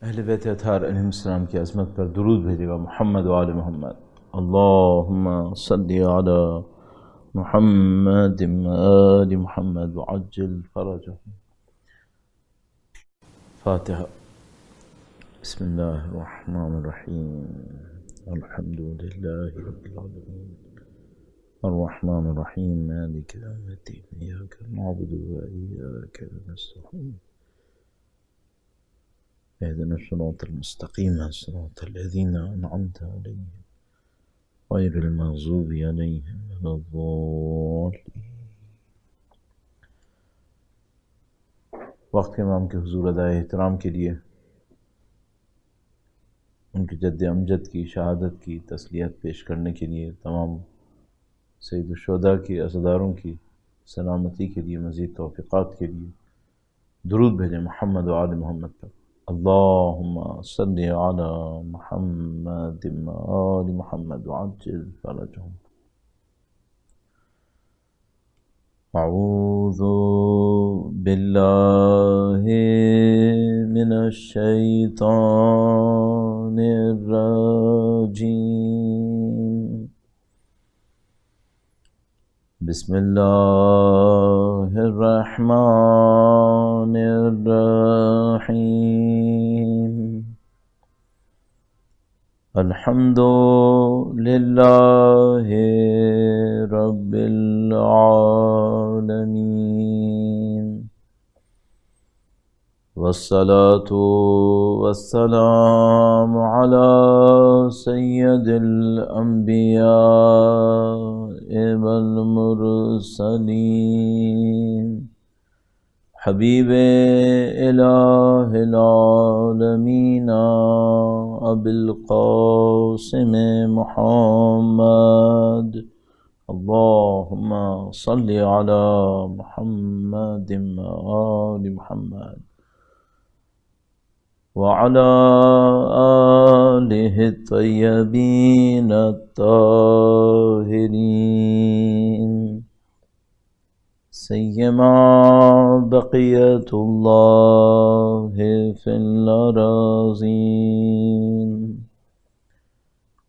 اہل بیت اطہار علیہ السلام کی عظمت پر درود بھیجے گا محمد و آل محمد۔ اللہم صلی علی محمد و آل محمد وعجل فرجہم۔ فاتحہ۔ بسم اللہ الرحمن الرحیم، الحمد للہ رب العالمین، الرحمن الرحیم، مالک یوم الدین، ایاک نعبد و ایاک نستعین، اهدنا الصراط المستقيم صراط الذين أنعمت عليهم غير المغضوب عليهم ولا الضالين۔ وقت کے امام کے حضور ادائے احترام کے لیے ان کے جد امجد کی شہادت کی تسلیت پیش کرنے کے لیے تمام سید الشہداء کی عزاداروں کی سلامتی کے لیے مزید توفیقات کے لیے درود بھیجیں محمد و آل محمد پر۔ اللہم صلی علی محمد و آل محمد وعجل فرجہم۔ اعوذ باللہ من الشیطان الرجیم، بسم اللہ الرحمن الرحیم، الحمد للہ رب العالمین، والصلاة والسلام علی سید الانبیاء والمرسلین، حبیب الہ العالمین ابی القاسم محمد، اللہم صلی علی محمد وآل محمد وعلی آلہ الطیبین الطاہرین، سیما بقیت اللہ فی الارضین۔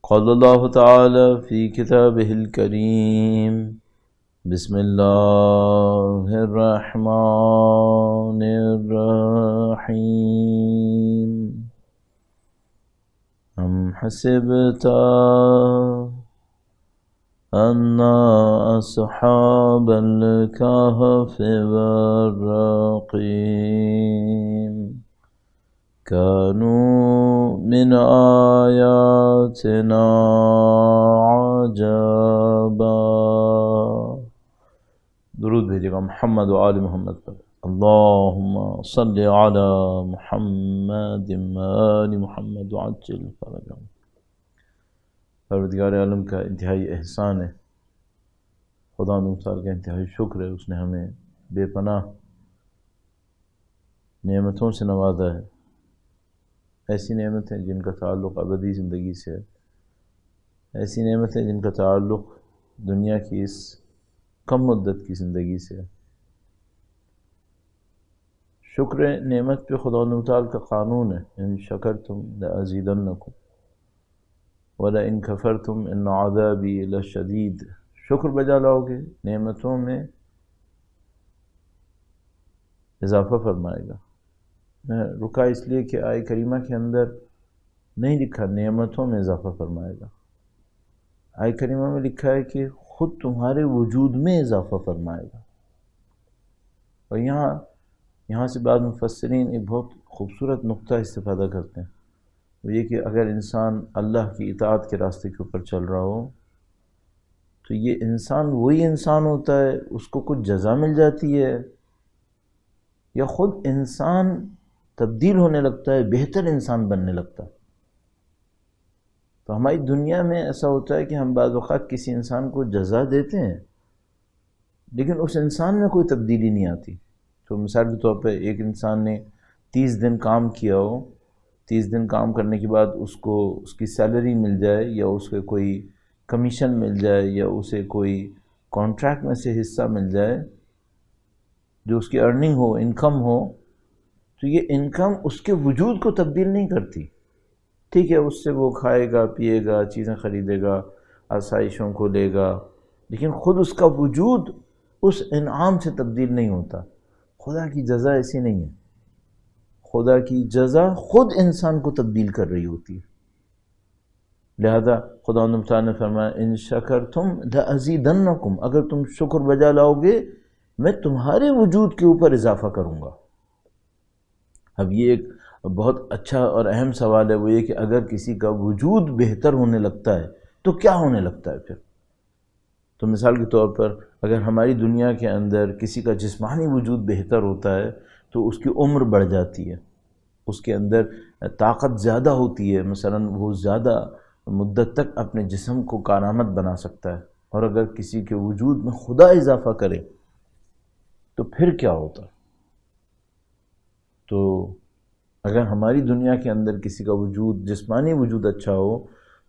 قال اللہ تعالی فی کتابہ الکریم، بسم اللہ الرحمن الرحیم، ام حسبت ان اصحاب الکہف والرقیم كانوا من آياتنا عجبا۔ درود بھیجے گا محمد و آل محمد پر۔ اللہم صلی علی محمد و آل محمد وعجل فرجہم۔ پروردگار عالم کا انتہائی احسان ہے، خدا نمسار کا انتہائی شکر ہے، اس نے ہمیں بے پناہ نعمتوں سے نوازا ہے، ایسی نعمتیں جن کا تعلق ابدی زندگی سے ہے، ایسی نعمتیں جن کا تعلق دنیا کی اس کم مدت کی زندگی سے ہے۔ شکر نعمت پہ خدا تعالیٰ کا قانون ہے، ان شکرتم لازیدنکم وَلَئِن كَفَرْتُمْ إِنَّ عَذَابِي لَشَدِيدٌ۔ شکر بجا لاؤ گے نعمتوں میں اضافہ فرمائے گا۔ میں رکا اس لیے کہ آیہ کریمہ کے اندر نہیں لکھا نعمتوں میں اضافہ فرمائے گا، آیہ کریمہ میں لکھا ہے کہ خود تمہارے وجود میں اضافہ فرمائے گا۔ اور یہاں سے بعض مفسرین ایک بہت خوبصورت نقطہ استفادہ کرتے ہیں، وہ یہ کہ اگر انسان اللہ کی اطاعت کے راستے کے اوپر چل رہا ہو تو یہ انسان وہی انسان ہوتا ہے، اس کو کچھ جزا مل جاتی ہے، یا خود انسان تبدیل ہونے لگتا ہے، بہتر انسان بننے لگتا ہے۔ تو ہماری دنیا میں ایسا ہوتا ہے کہ ہم بعض اوقات کسی انسان کو جزا دیتے ہیں لیکن اس انسان میں کوئی تبدیلی نہیں آتی۔ تو مثال کے طور پہ ایک انسان نے 30 دن کام کیا ہو، 30 دن کام کرنے کے بعد اس کو اس کی سیلری مل جائے، یا اس کو کوئی کمیشن مل جائے، یا اسے کوئی کانٹریکٹ میں سے حصہ مل جائے جو اس کی ارننگ ہو، انکم ہو، تو یہ انکم اس کے وجود کو تبدیل نہیں کرتی. ٹھیک ہے، اس سے وہ کھائے گا، پیے گا، چیزیں خریدے گا، آسائشوں کو لے گا، لیکن خود اس کا وجود اس انعام سے تبدیل نہیں ہوتا. خدا کی جزا ایسی نہیں ہے. خدا کی جزا خود انسان کو تبدیل کر رہی ہوتی ہے. لہذا خدا تعالیٰ نے فرمایا ان شکرتم لازیدنکم، اگر تم شکر بجا لاؤ گے میں تمہارے وجود کے اوپر اضافہ کروں گا. اب یہ ایک بہت اچھا اور اہم سوال ہے، وہ یہ کہ اگر کسی کا وجود بہتر ہونے لگتا ہے تو کیا ہونے لگتا ہے پھر؟ تو مثال کے طور پر اگر ہماری دنیا کے اندر کسی کا جسمانی وجود بہتر ہوتا ہے تو اس کی عمر بڑھ جاتی ہے، اس کے اندر طاقت زیادہ ہوتی ہے، مثلا وہ زیادہ مدت تک اپنے جسم کو کارآمد بنا سکتا ہے. اور اگر کسی کے وجود میں خدا اضافہ کرے تو پھر کیا ہوتا؟ تو اگر ہماری دنیا کے اندر کسی کا وجود، جسمانی وجود اچھا ہو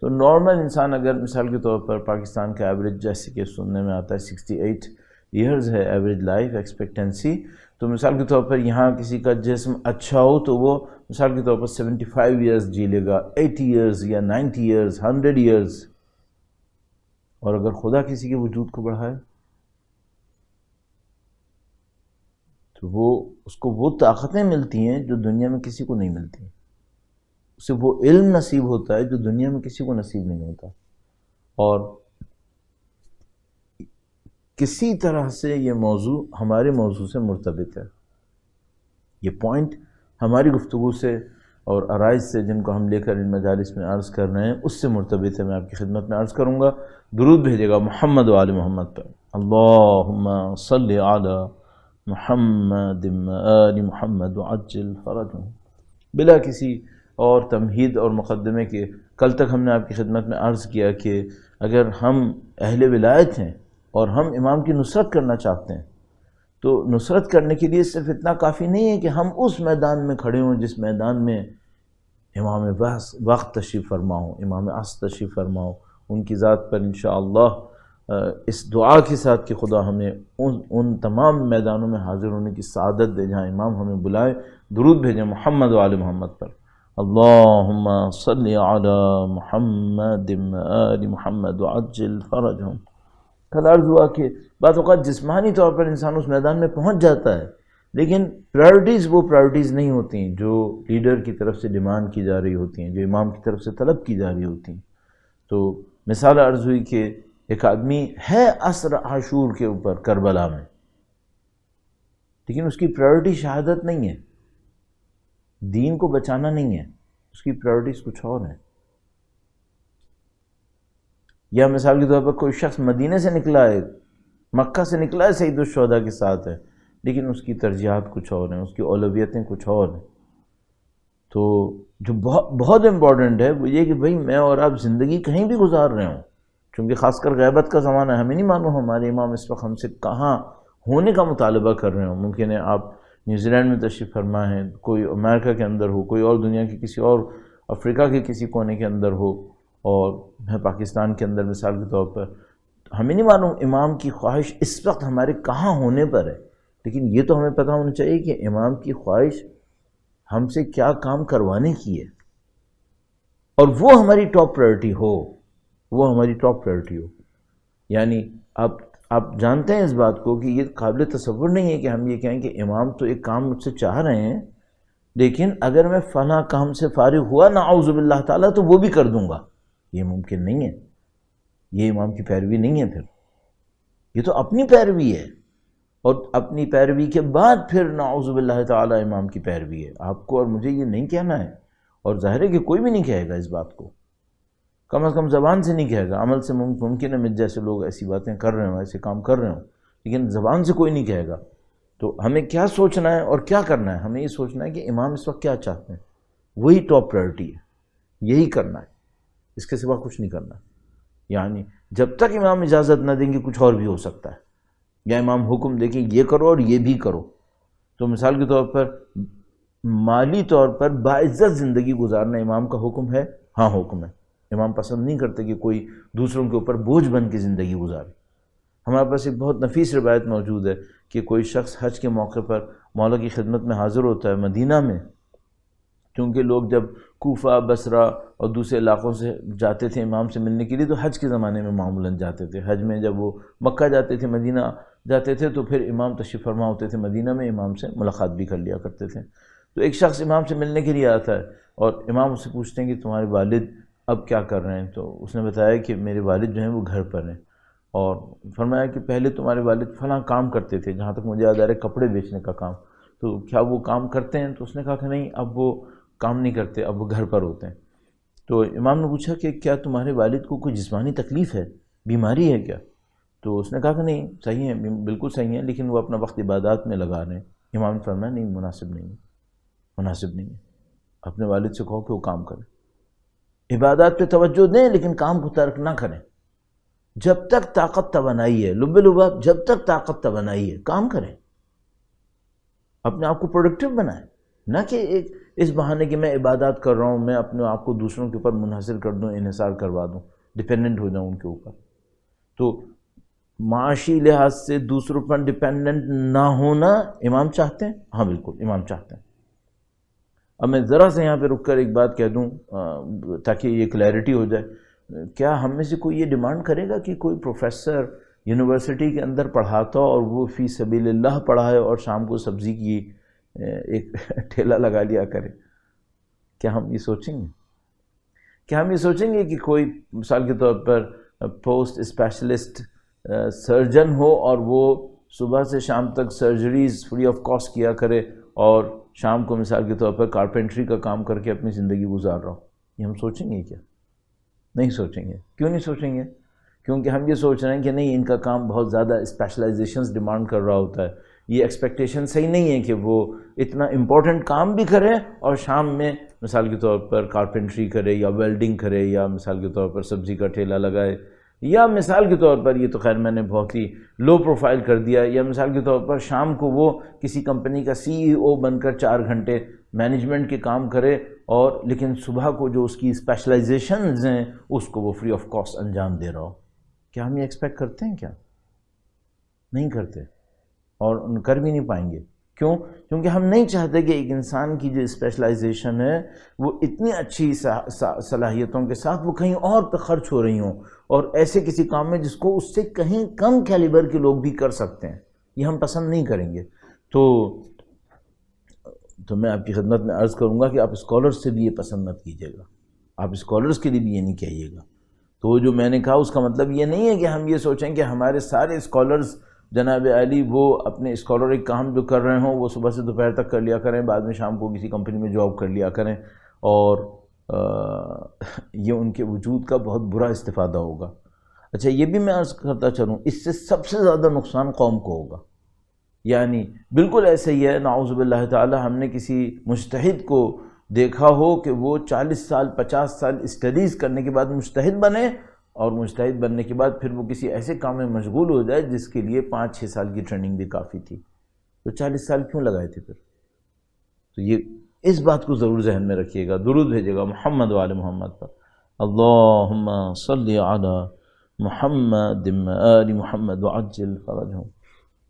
تو نارمل انسان، اگر مثال کے طور پر پاکستان کا ایوریج جیسے کہ سننے میں آتا ہے 68 ایئرز ہے ایوریج لائف ایکسپیکٹنسی، تو مثال کے طور پر یہاں کسی کا جسم اچھا ہو تو وہ مثال کے طور پر 75 ایئرز جی لے گا، 80 ایئرز یا 90 ایئرز، 100 ایئرز. اور اگر خدا کسی کے وجود کو بڑھائے تو اس کو وہ طاقتیں ملتی ہیں جو دنیا میں کسی کو نہیں ملتی، اسے وہ علم نصیب ہوتا ہے جو دنیا میں کسی کو نصیب نہیں ہوتا. اور کسی طرح سے یہ موضوع ہمارے موضوع سے مرتبط ہے. یہ پوائنٹ ہماری گفتگو سے اور عرائض سے جن کو ہم لے کر ان مجالس میں عرض کر رہے ہیں اس سے مرتبط ہے. میں آپ کی خدمت میں عرض کروں گا، درود بھیجے گا محمد و آل محمد پر. اللہم صلی علی محمد آل محمد وعجل فرجہم. بلا کسی اور تمہید اور مقدمے کے، کل تک ہم نے آپ کی خدمت میں عرض کیا کہ اگر ہم اہل ولایت ہیں اور ہم امام کی نصرت کرنا چاہتے ہیں تو نصرت کرنے کے لیے صرف اتنا کافی نہیں ہے کہ ہم اس میدان میں کھڑے ہوں جس میدان میں امام وقت تشریف فرما ہوں، امام عصر تشریف فرما ہوں. ان کی ذات پر انشاءاللہ اس دعا کے ساتھ کہ خدا ہمیں ان تمام میدانوں میں حاضر ہونے کی سعادت دے جہاں امام ہمیں بلائے. درود بھیجیں محمد و آل محمد پر. اللہم صلی علی محمد آل محمد وعجل فرجہم. کل عرض ہوا کہ بعض اوقات جسمانی طور پر انسان اس میدان میں پہنچ جاتا ہے لیکن پرائرٹیز وہ پرائرٹیز نہیں ہوتی ہیں جو لیڈر کی طرف سے ڈیمانڈ کی جا رہی ہوتی ہیں، جو امام کی طرف سے طلب کی جا رہی ہوتی ہیں. تو مثال عرض ہوئی کہ ایک آدمی ہے عصر عاشور کے اوپر کربلا میں، لیکن اس کی پرائرٹی شہادت نہیں ہے، دین کو بچانا نہیں ہے، اس کی پرائرٹیز کچھ اور ہیں. یا مثال کے طور پر کوئی شخص مدینے سے نکلا ہے، مکہ سے نکلا ہے، سید الشہداء کے ساتھ ہے، لیکن اس کی ترجیحات کچھ اور ہیں، اس کی اولویتیں کچھ اور ہیں. تو جو بہت امپورٹنٹ ہے وہ یہ کہ بھئی میں اور آپ زندگی کہیں بھی گزار رہے ہوں، چونکہ خاص کر غیبت کا زمانہ ہے، ہمیں نہیں معلوم ہمارے امام اس وقت ہم سے کہاں ہونے کا مطالبہ کر رہے ہوں. ممکن ہے آپ نیوزی لینڈ میں تشریف فرما ہیں، کوئی امریکہ کے اندر ہو، کوئی اور دنیا کے کسی اور افریقہ کے کسی کونے کے اندر ہو، اور میں پاکستان کے اندر مثال کے طور پر. ہمیں نہیں معلوم امام کی خواہش اس وقت ہمارے کہاں ہونے پر ہے، لیکن یہ تو ہمیں پتہ ہونا چاہیے کہ امام کی خواہش ہم سے کیا کام کروانے کی ہے، اور وہ ہماری ٹاپ پرائرٹی ہو، وہ ہماری ٹاپ پرائرٹی ہو. یعنی آپ جانتے ہیں اس بات کو کہ یہ قابل تصور نہیں ہے کہ ہم یہ کہیں کہ امام تو ایک کام مجھ سے چاہ رہے ہیں لیکن اگر میں فلاں کام سے فارغ ہوا نعوذ باللہ تعالیٰ تو وہ بھی کر دوں گا. یہ ممکن نہیں ہے، یہ امام کی پیروی نہیں ہے. پھر یہ تو اپنی پیروی ہے، اور اپنی پیروی کے بعد پھر نعوذ باللہ تعالیٰ امام کی پیروی ہے. آپ کو اور مجھے یہ نہیں کہنا ہے، اور ظاہر ہے کہ کوئی بھی نہیں کہے گا اس بات کو، کم از کم زبان سے نہیں کہے گا. عمل سے ممکن ہے مجھ جیسے لوگ ایسی باتیں کر رہے ہوں، ایسے کام کر رہے ہوں، لیکن زبان سے کوئی نہیں کہے گا. تو ہمیں کیا سوچنا ہے اور کیا کرنا ہے؟ ہمیں یہ سوچنا ہے کہ امام اس وقت کیا چاہتے ہیں، وہی ٹاپ پرائرٹی ہے، یہی کرنا ہے، اس کے سوا کچھ نہیں کرنا. یعنی جب تک امام اجازت نہ دیں گے کچھ اور بھی ہو سکتا ہے، یا امام حکم دیں کہ یہ کرو اور یہ بھی کرو. تو مثال کے طور پر مالی طور پر باعزت زندگی گزارنا امام کا حکم ہے؟ ہاں حکم ہے. امام پسند نہیں کرتے کہ کوئی دوسروں کے اوپر بوجھ بن کے زندگی گزارے. ہمارے پاس ایک بہت نفیس روایت موجود ہے کہ کوئی شخص حج کے موقع پر مولا کی خدمت میں حاضر ہوتا ہے مدینہ میں، کیونکہ لوگ جب کوفہ، بصرہ اور دوسرے علاقوں سے جاتے تھے امام سے ملنے کے لیے تو حج کے زمانے میں معمولاً جاتے تھے. حج میں جب وہ مکہ جاتے تھے، مدینہ جاتے تھے تو پھر امام تشریف فرما ہوتے تھے مدینہ میں، امام سے ملاقات بھی کر لیا کرتے تھے. تو ایک شخص امام سے ملنے کے لیے آتا ہے اور امام اس سے پوچھتے ہیں کہ تمہارے والد اب کیا کر رہے ہیں؟ تو اس نے بتایا کہ میرے والد جو ہیں وہ گھر پر ہیں، اور فرمایا کہ پہلے تمہارے والد فلاں کام کرتے تھے، جہاں تک مجھے یاد آ رہا ہے کپڑے بیچنے کا کام، تو کیا وہ کام کرتے ہیں؟ تو اس نے کہا کہ نہیں، اب وہ کام نہیں کرتے، اب وہ گھر پر ہوتے ہیں. تو امام نے پوچھا کہ کیا تمہارے والد کو کوئی جسمانی تکلیف ہے، بیماری ہے کیا؟ تو اس نے کہا کہ نہیں، صحیح ہے، بالکل صحیح ہے، لیکن وہ اپنا وقت عبادات میں لگا رہے ہیں. امام نے فرمایا نہیں، مناسب نہیں ہے، مناسب نہیں ہے. اپنے والد سے کہو کہ وہ کام کریں، عبادات پہ توجہ دیں لیکن کام کو ترک نہ کریں. جب تک طاقت توانائی ہے، لب لباب، جب تک طاقت توانائی ہے کام کریں، اپنے آپ کو پروڈکٹیو بنائیں، نہ کہ ایک اس بہانے کہ میں عبادات کر رہا ہوں، میں اپنے آپ کو دوسروں کے اوپر منحصر کر دوں، انحصار کروا دوں، ڈپینڈنٹ ہو جاؤں ان کے اوپر. تو معاشی لحاظ سے دوسروں پر ڈپینڈنٹ نہ ہونا امام چاہتے ہیں؟ ہاں بالکل امام چاہتے ہیں. اب میں ذرا سے یہاں پہ رک کر ایک بات کہہ دوں تاکہ یہ کلیئرٹی ہو جائے. کیا ہم میں سے کوئی یہ ڈیمانڈ کرے گا کہ کوئی پروفیسر یونیورسٹی کے اندر پڑھاتا اور وہ فی سبیل اللہ پڑھائے اور شام کو سبزی کی ایک ٹھیلا لگا لیا کرے؟ کیا ہم یہ سوچیں گے؟ کیا ہم یہ سوچیں گے کہ کوئی مثال کے طور پر پوسٹ اسپیشلسٹ سرجن ہو اور وہ صبح سے شام تک سرجریز فری آف کاسٹ کیا کرے اور شام کو مثال کے طور پر کارپینٹری کا کام کر کے اپنی زندگی گزار رہا ہو؟ یہ ہم سوچیں گے کیا؟ نہیں سوچیں گے. کیوں نہیں سوچیں گے؟ کیونکہ ہم یہ سوچ رہے ہیں کہ نہیں، ان کا کام بہت زیادہ اسپیشلائزیشنز ڈیمانڈ کر رہا ہوتا ہے. یہ ایکسپیکٹیشن صحیح نہیں ہے کہ وہ اتنا امپورٹنٹ کام بھی کرے اور شام میں مثال کے طور پر کارپینٹری کرے یا ویلڈنگ کرے یا مثال کے طور پر سبزی کا ٹھیلا لگائے، یا مثال کے طور پر، یہ تو خیر میں نے بہت ہی لو پروفائل کر دیا، یا مثال کے طور پر شام کو وہ کسی کمپنی کا سی ای او بن کر 4 گھنٹے مینجمنٹ کے کام کرے، اور لیکن صبح کو جو اس کی اسپیشلائزیشنز ہیں اس کو وہ فری آف کاسٹ انجام دے رہا ہو. کیا ہم یہ ایکسپیکٹ کرتے ہیں؟ کیا نہیں کرتے، اور کر بھی نہیں پائیں گے. کیوں؟ کیونکہ ہم نہیں چاہتے کہ ایک انسان کی جو اسپیشلائزیشن ہے وہ اتنی اچھی صلاحیتوں کے ساتھ وہ کہیں اور پہ خرچ ہو رہی ہوں، اور ایسے کسی کام میں جس کو اس سے کہیں کم کیلیبر کے لوگ بھی کر سکتے ہیں. یہ ہم پسند نہیں کریں گے. تو میں آپ کی خدمت میں عرض کروں گا کہ آپ اسکالرز سے بھی یہ پسند مت کیجیے گا، آپ اسکالرز کے لیے بھی یہ نہیں کہیے گا. تو جو میں نے کہا اس کا مطلب یہ نہیں ہے کہ ہم یہ سوچیں کہ ہمارے سارے اسکالرز جناب عالی وہ اپنے اسکالرک کام جو کر رہے ہوں وہ صبح سے دوپہر تک کر لیا کریں، بعد میں شام کو کسی کمپنی میں جاب کر لیا کریں، اور یہ ان کے وجود کا بہت برا استفادہ ہوگا. اچھا، یہ بھی میں عرض کرتا چلوں، اس سے سب سے زیادہ نقصان قوم کو ہوگا. یعنی بالکل ایسے ہی ہے، نعوذ باللہ تعالی، ہم نے کسی مجتہد کو دیکھا ہو کہ وہ 40 سال 50 سال اسٹڈیز کرنے کے بعد مجتہد بنے، اور مجتہد بننے کے بعد پھر وہ کسی ایسے کام میں مشغول ہو جائے جس کے لیے 5-6 سال کی ٹریننگ بھی کافی تھی. تو 40 سال کیوں لگائے تھے پھر؟ تو یہ اس بات کو ضرور ذہن میں رکھیے گا. درود بھیجے گا محمد و آل محمد پر. اللہم صلی علی محمد آل محمد وعجل فرجہم.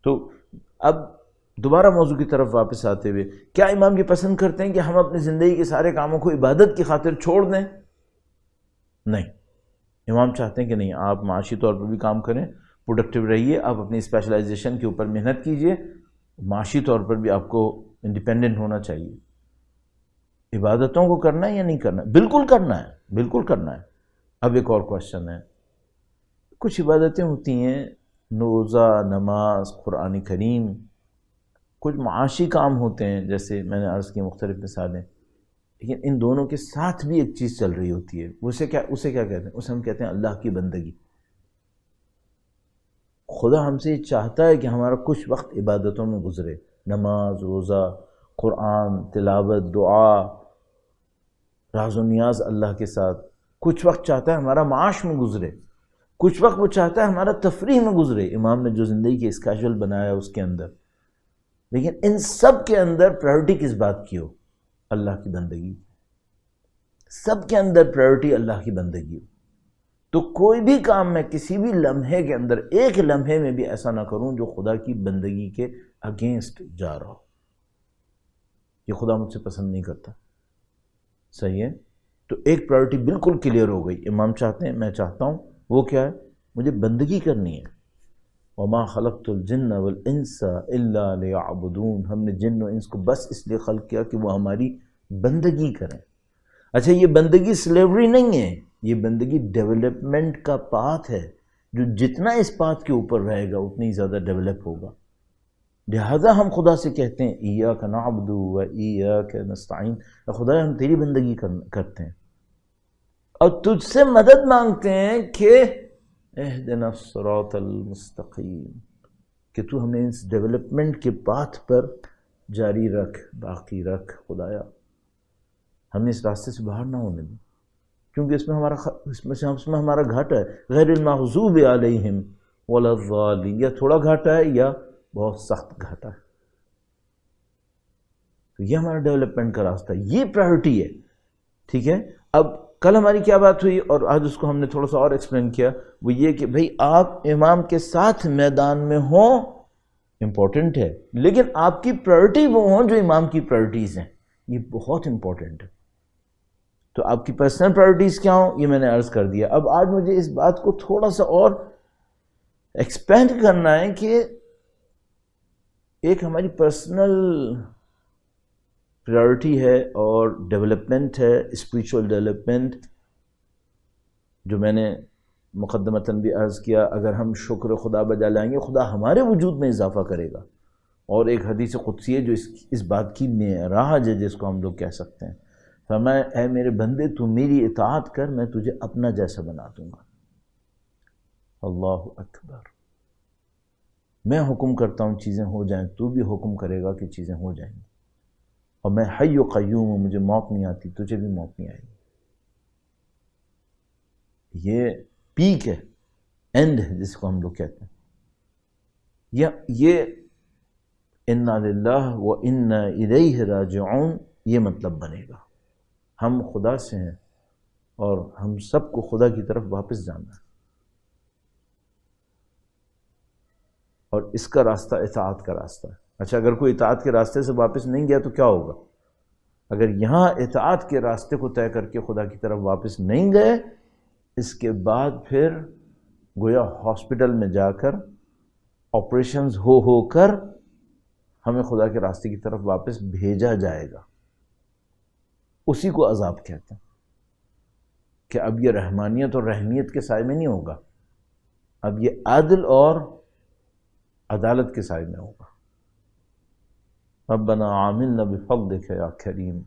تو اب دوبارہ موضوع کی طرف واپس آتے ہوئے، کیا امام یہ پسند کرتے ہیں کہ ہم اپنی زندگی کے سارے کاموں کو عبادت کی خاطر چھوڑ دیں؟ نہیں، امام چاہتے ہیں کہ نہیں، آپ معاشی طور پر بھی کام کریں، پروڈکٹیو رہیے، آپ اپنی اسپیشلائزیشن کے اوپر محنت کیجئے، معاشی طور پر بھی آپ کو انڈیپینڈنٹ ہونا چاہیے. عبادتوں کو کرنا ہے یا نہیں کرنا؟ بالکل کرنا ہے، بالکل کرنا ہے. اب ایک اور کوشچن ہے، کچھ عبادتیں ہوتی ہیں، روزہ، نماز، قرآن کریم، کچھ معاشی کام ہوتے ہیں جیسے میں نے عرض کی مختلف مثالیں، لیکن ان دونوں کے ساتھ بھی ایک چیز چل رہی ہوتی ہے. اسے کیا کہتے ہیں؟ اسے ہم کہتے ہیں اللہ کی بندگی. خدا ہم سے یہ چاہتا ہے کہ ہمارا کچھ وقت عبادتوں میں گزرے، نماز، روزہ، قرآن، تلاوت، دعا، راز و نیاز اللہ کے ساتھ. کچھ وقت چاہتا ہے ہمارا معاش میں گزرے، کچھ وقت وہ چاہتا ہے ہمارا تفریح میں گزرے. امام نے جو زندگی کے اسکیجول بنایا اس کے اندر، لیکن ان سب کے اندر پرائیورٹی کس بات کی ہو؟ اللہ کی بندگی. سب کے اندر پرائیورٹی اللہ کی بندگی ہو. تو کوئی بھی کام میں کسی بھی لمحے کے اندر ایک لمحے میں بھی ایسا نہ کروں جو خدا کی بندگی کے اگینسٹ جا رہا ہو. یہ خدا مجھ سے پسند نہیں کرتا. صحیح ہے. تو ایک پرائرٹی بالکل کلیئر ہو گئی. امام چاہتے ہیں، میں چاہتا ہوں. وہ کیا ہے؟ مجھے بندگی کرنی ہے. وما خلقت الجن والانس الا ليعبدون. ہم نے جن و انس کو بس اس لیے خلق کیا کہ وہ ہماری بندگی کریں. اچھا، یہ بندگی سلیوری نہیں ہے، یہ بندگی ڈیولپمنٹ کا پاتھ ہے. جو جتنا اس پاتھ کے اوپر رہے گا اتنی زیادہ ڈیولپ ہوگا. لہذا ہم خدا سے کہتے ہیں ایاک نعبد و ایاک نستعین، خدا ہم تیری بندگی کرتے ہیں اور تجھ سے مدد مانگتے ہیں کہ اہدنا الصراط المستقیم، کہ تو ہمیں اس ڈیولپمنٹ کے پاتھ پر جاری رکھ، باقی رکھ. خدایا ہمیں اس راستے سے باہر نہ ہونے دیں، کیونکہ اس میں ہمارا گھاٹا ہے. غیر المغضوب علیہم ولا الضالین، یا تھوڑا گھاٹا ہے یا بہت سخت گھاٹا ہے. تو یہ ہمارا ڈیولپمنٹ کا راستہ ہے، یہ پرائرٹی ہے. ٹھیک ہے. اب کل ہماری کیا بات ہوئی اور آج اس کو ہم نے تھوڑا سا اور ایکسپلین کیا، وہ یہ کہ بھئی آپ امام کے ساتھ میدان میں ہوں، امپورٹنٹ ہے، لیکن آپ کی پرائرٹی وہ ہوں جو امام کی پرائرٹیز ہیں. یہ بہت امپورٹنٹ ہے. تو آپ کی پرسنل پرائرٹیز کیا ہوں یہ میں نے عرض کر دیا. اب آج مجھے اس بات کو تھوڑا سا اور ایکسپینڈ کرنا ہے کہ ایک ہماری پرسنل پرائرٹی ہے اور ڈیولپمنٹ ہے، اسپریچول ڈیولپمنٹ، جو میں نے مقدمتاً بھی عرض کیا. اگر ہم شکر خدا بجا لائیں گے خدا ہمارے وجود میں اضافہ کرے گا. اور ایک حدیث قدسی ہے جو اس بات کی معراج ہے، جس کو ہم لوگ کہہ سکتے ہیں. فرمایا اے میرے بندے تو میری اطاعت کر، میں تجھے اپنا جیسا بنا دوں گا. اللہ اکبر. میں حکم کرتا ہوں چیزیں ہو جائیں، تو بھی حکم کرے گا کہ چیزیں ہو جائیں گی. اور میں حی و قیوم ہوں، مجھے موت نہیں آتی، تجھے بھی موت نہیں آئے گی. یہ پیک ہے، اینڈ ہے جس کو ہم لوگ کہتے ہیں. یہ انا للہ و انا الیہ راجعون، یہ مطلب بنے گا. ہم خدا سے ہیں اور ہم سب کو خدا کی طرف واپس جانا ہے. اور اس کا راستہ اطاعت کا راستہ ہے. اچھا، اگر کوئی اطاعت کے راستے سے واپس نہیں گیا تو کیا ہوگا؟ اگر یہاں اطاعت کے راستے کو طے کر کے خدا کی طرف واپس نہیں گئے، اس کے بعد پھر گویا ہاسپٹل میں جا کر آپریشنز ہو کر ہمیں خدا کے راستے کی طرف واپس بھیجا جائے گا. اسی کو عذاب کہتے ہیں کہ اب یہ رحمانیت اور رحمیت کے سائے میں نہیں ہوگا، اب یہ عدل اور عدالت کے سائے میں ہوگا. ربنا عاملنا بفضلک یا کریم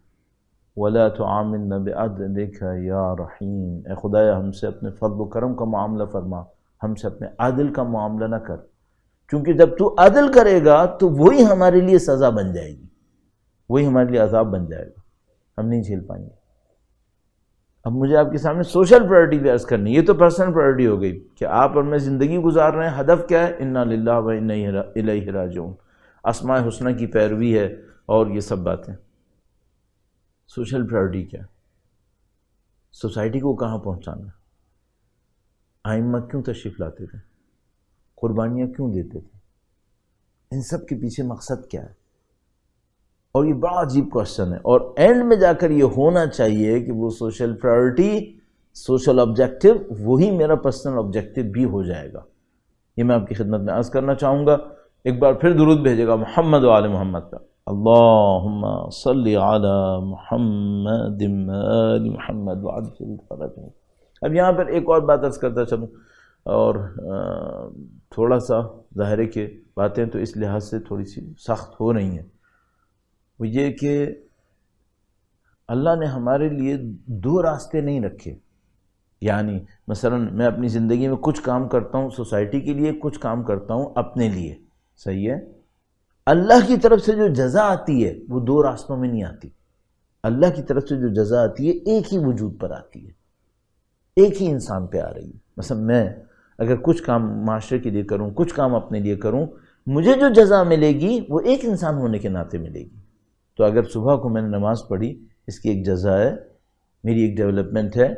ولا تعاملنا بعدلک یا رحیم. اے خدایا ہم سے اپنے فضل و کرم کا معاملہ فرما، ہم سے اپنے عدل کا معاملہ نہ کر، کیونکہ جب تو عدل کرے گا تو وہی ہمارے لیے سزا بن جائے گی، وہی ہمارے لیے عذاب بن جائے گا، ہم نہیں جھیل پائیں گے. اب مجھے آپ کے سامنے سوشل پرائرٹی بھی عرض کرنی. یہ تو پرسنل پرائرٹی ہو گئی کہ آپ اور میں زندگی گزار رہے ہیں، ہدف کیا ہے؟ انا للہ و انا الیہ راجعون، اسماء حسنہ کی پیروی ہے اور یہ سب باتیں. سوشل پرائرٹی کیا؟ سوسائٹی کو کہاں پہنچانا؟ ائمہ کیوں تشریف لاتے تھے؟ قربانیاں کیوں دیتے تھے؟ ان سب کے پیچھے مقصد کیا ہے؟ اور یہ بڑا عجیب کوشچن ہے. اور اینڈ میں جا کر یہ ہونا چاہیے کہ وہ سوشل پرائرٹی، سوشل آبجیکٹو، وہی میرا پرسنل آبجیکٹو بھی ہو جائے گا. یہ میں آپ کی خدمت میں عرض کرنا چاہوں گا. ایک بار پھر درود بھیجے گا محمد و آل محمد کا. اللہم صلی علی محمد آل محمد وعجل فرجہ. اب یہاں پر ایک اور بات عرض کرتا چلوں، اور تھوڑا سا ظاہر ہے کہ باتیں تو اس لحاظ سے تھوڑی سی سخت ہو رہی ہیں. وہ یہ کہ اللہ نے ہمارے لیے دو راستے نہیں رکھے. یعنی مثلا میں اپنی زندگی میں کچھ کام کرتا ہوں سوسائٹی کے لیے، کچھ کام کرتا ہوں اپنے لیے. صحیح ہے. اللہ کی طرف سے جو جزا آتی ہے وہ دو راستوں میں نہیں آتی. اللہ کی طرف سے جو جزا آتی ہے ایک ہی وجود پر آتی ہے، ایک ہی انسان پہ آ رہی ہے. مثلا میں اگر کچھ کام معاشرے کے لیے کروں، کچھ کام اپنے لیے کروں، مجھے جو جزا ملے گی وہ ایک انسان ہونے کے ناطے ملے گی. تو اگر صبح کو میں نے نماز پڑھی، اس کی ایک جزا ہے، میری ایک ڈیولپمنٹ ہے.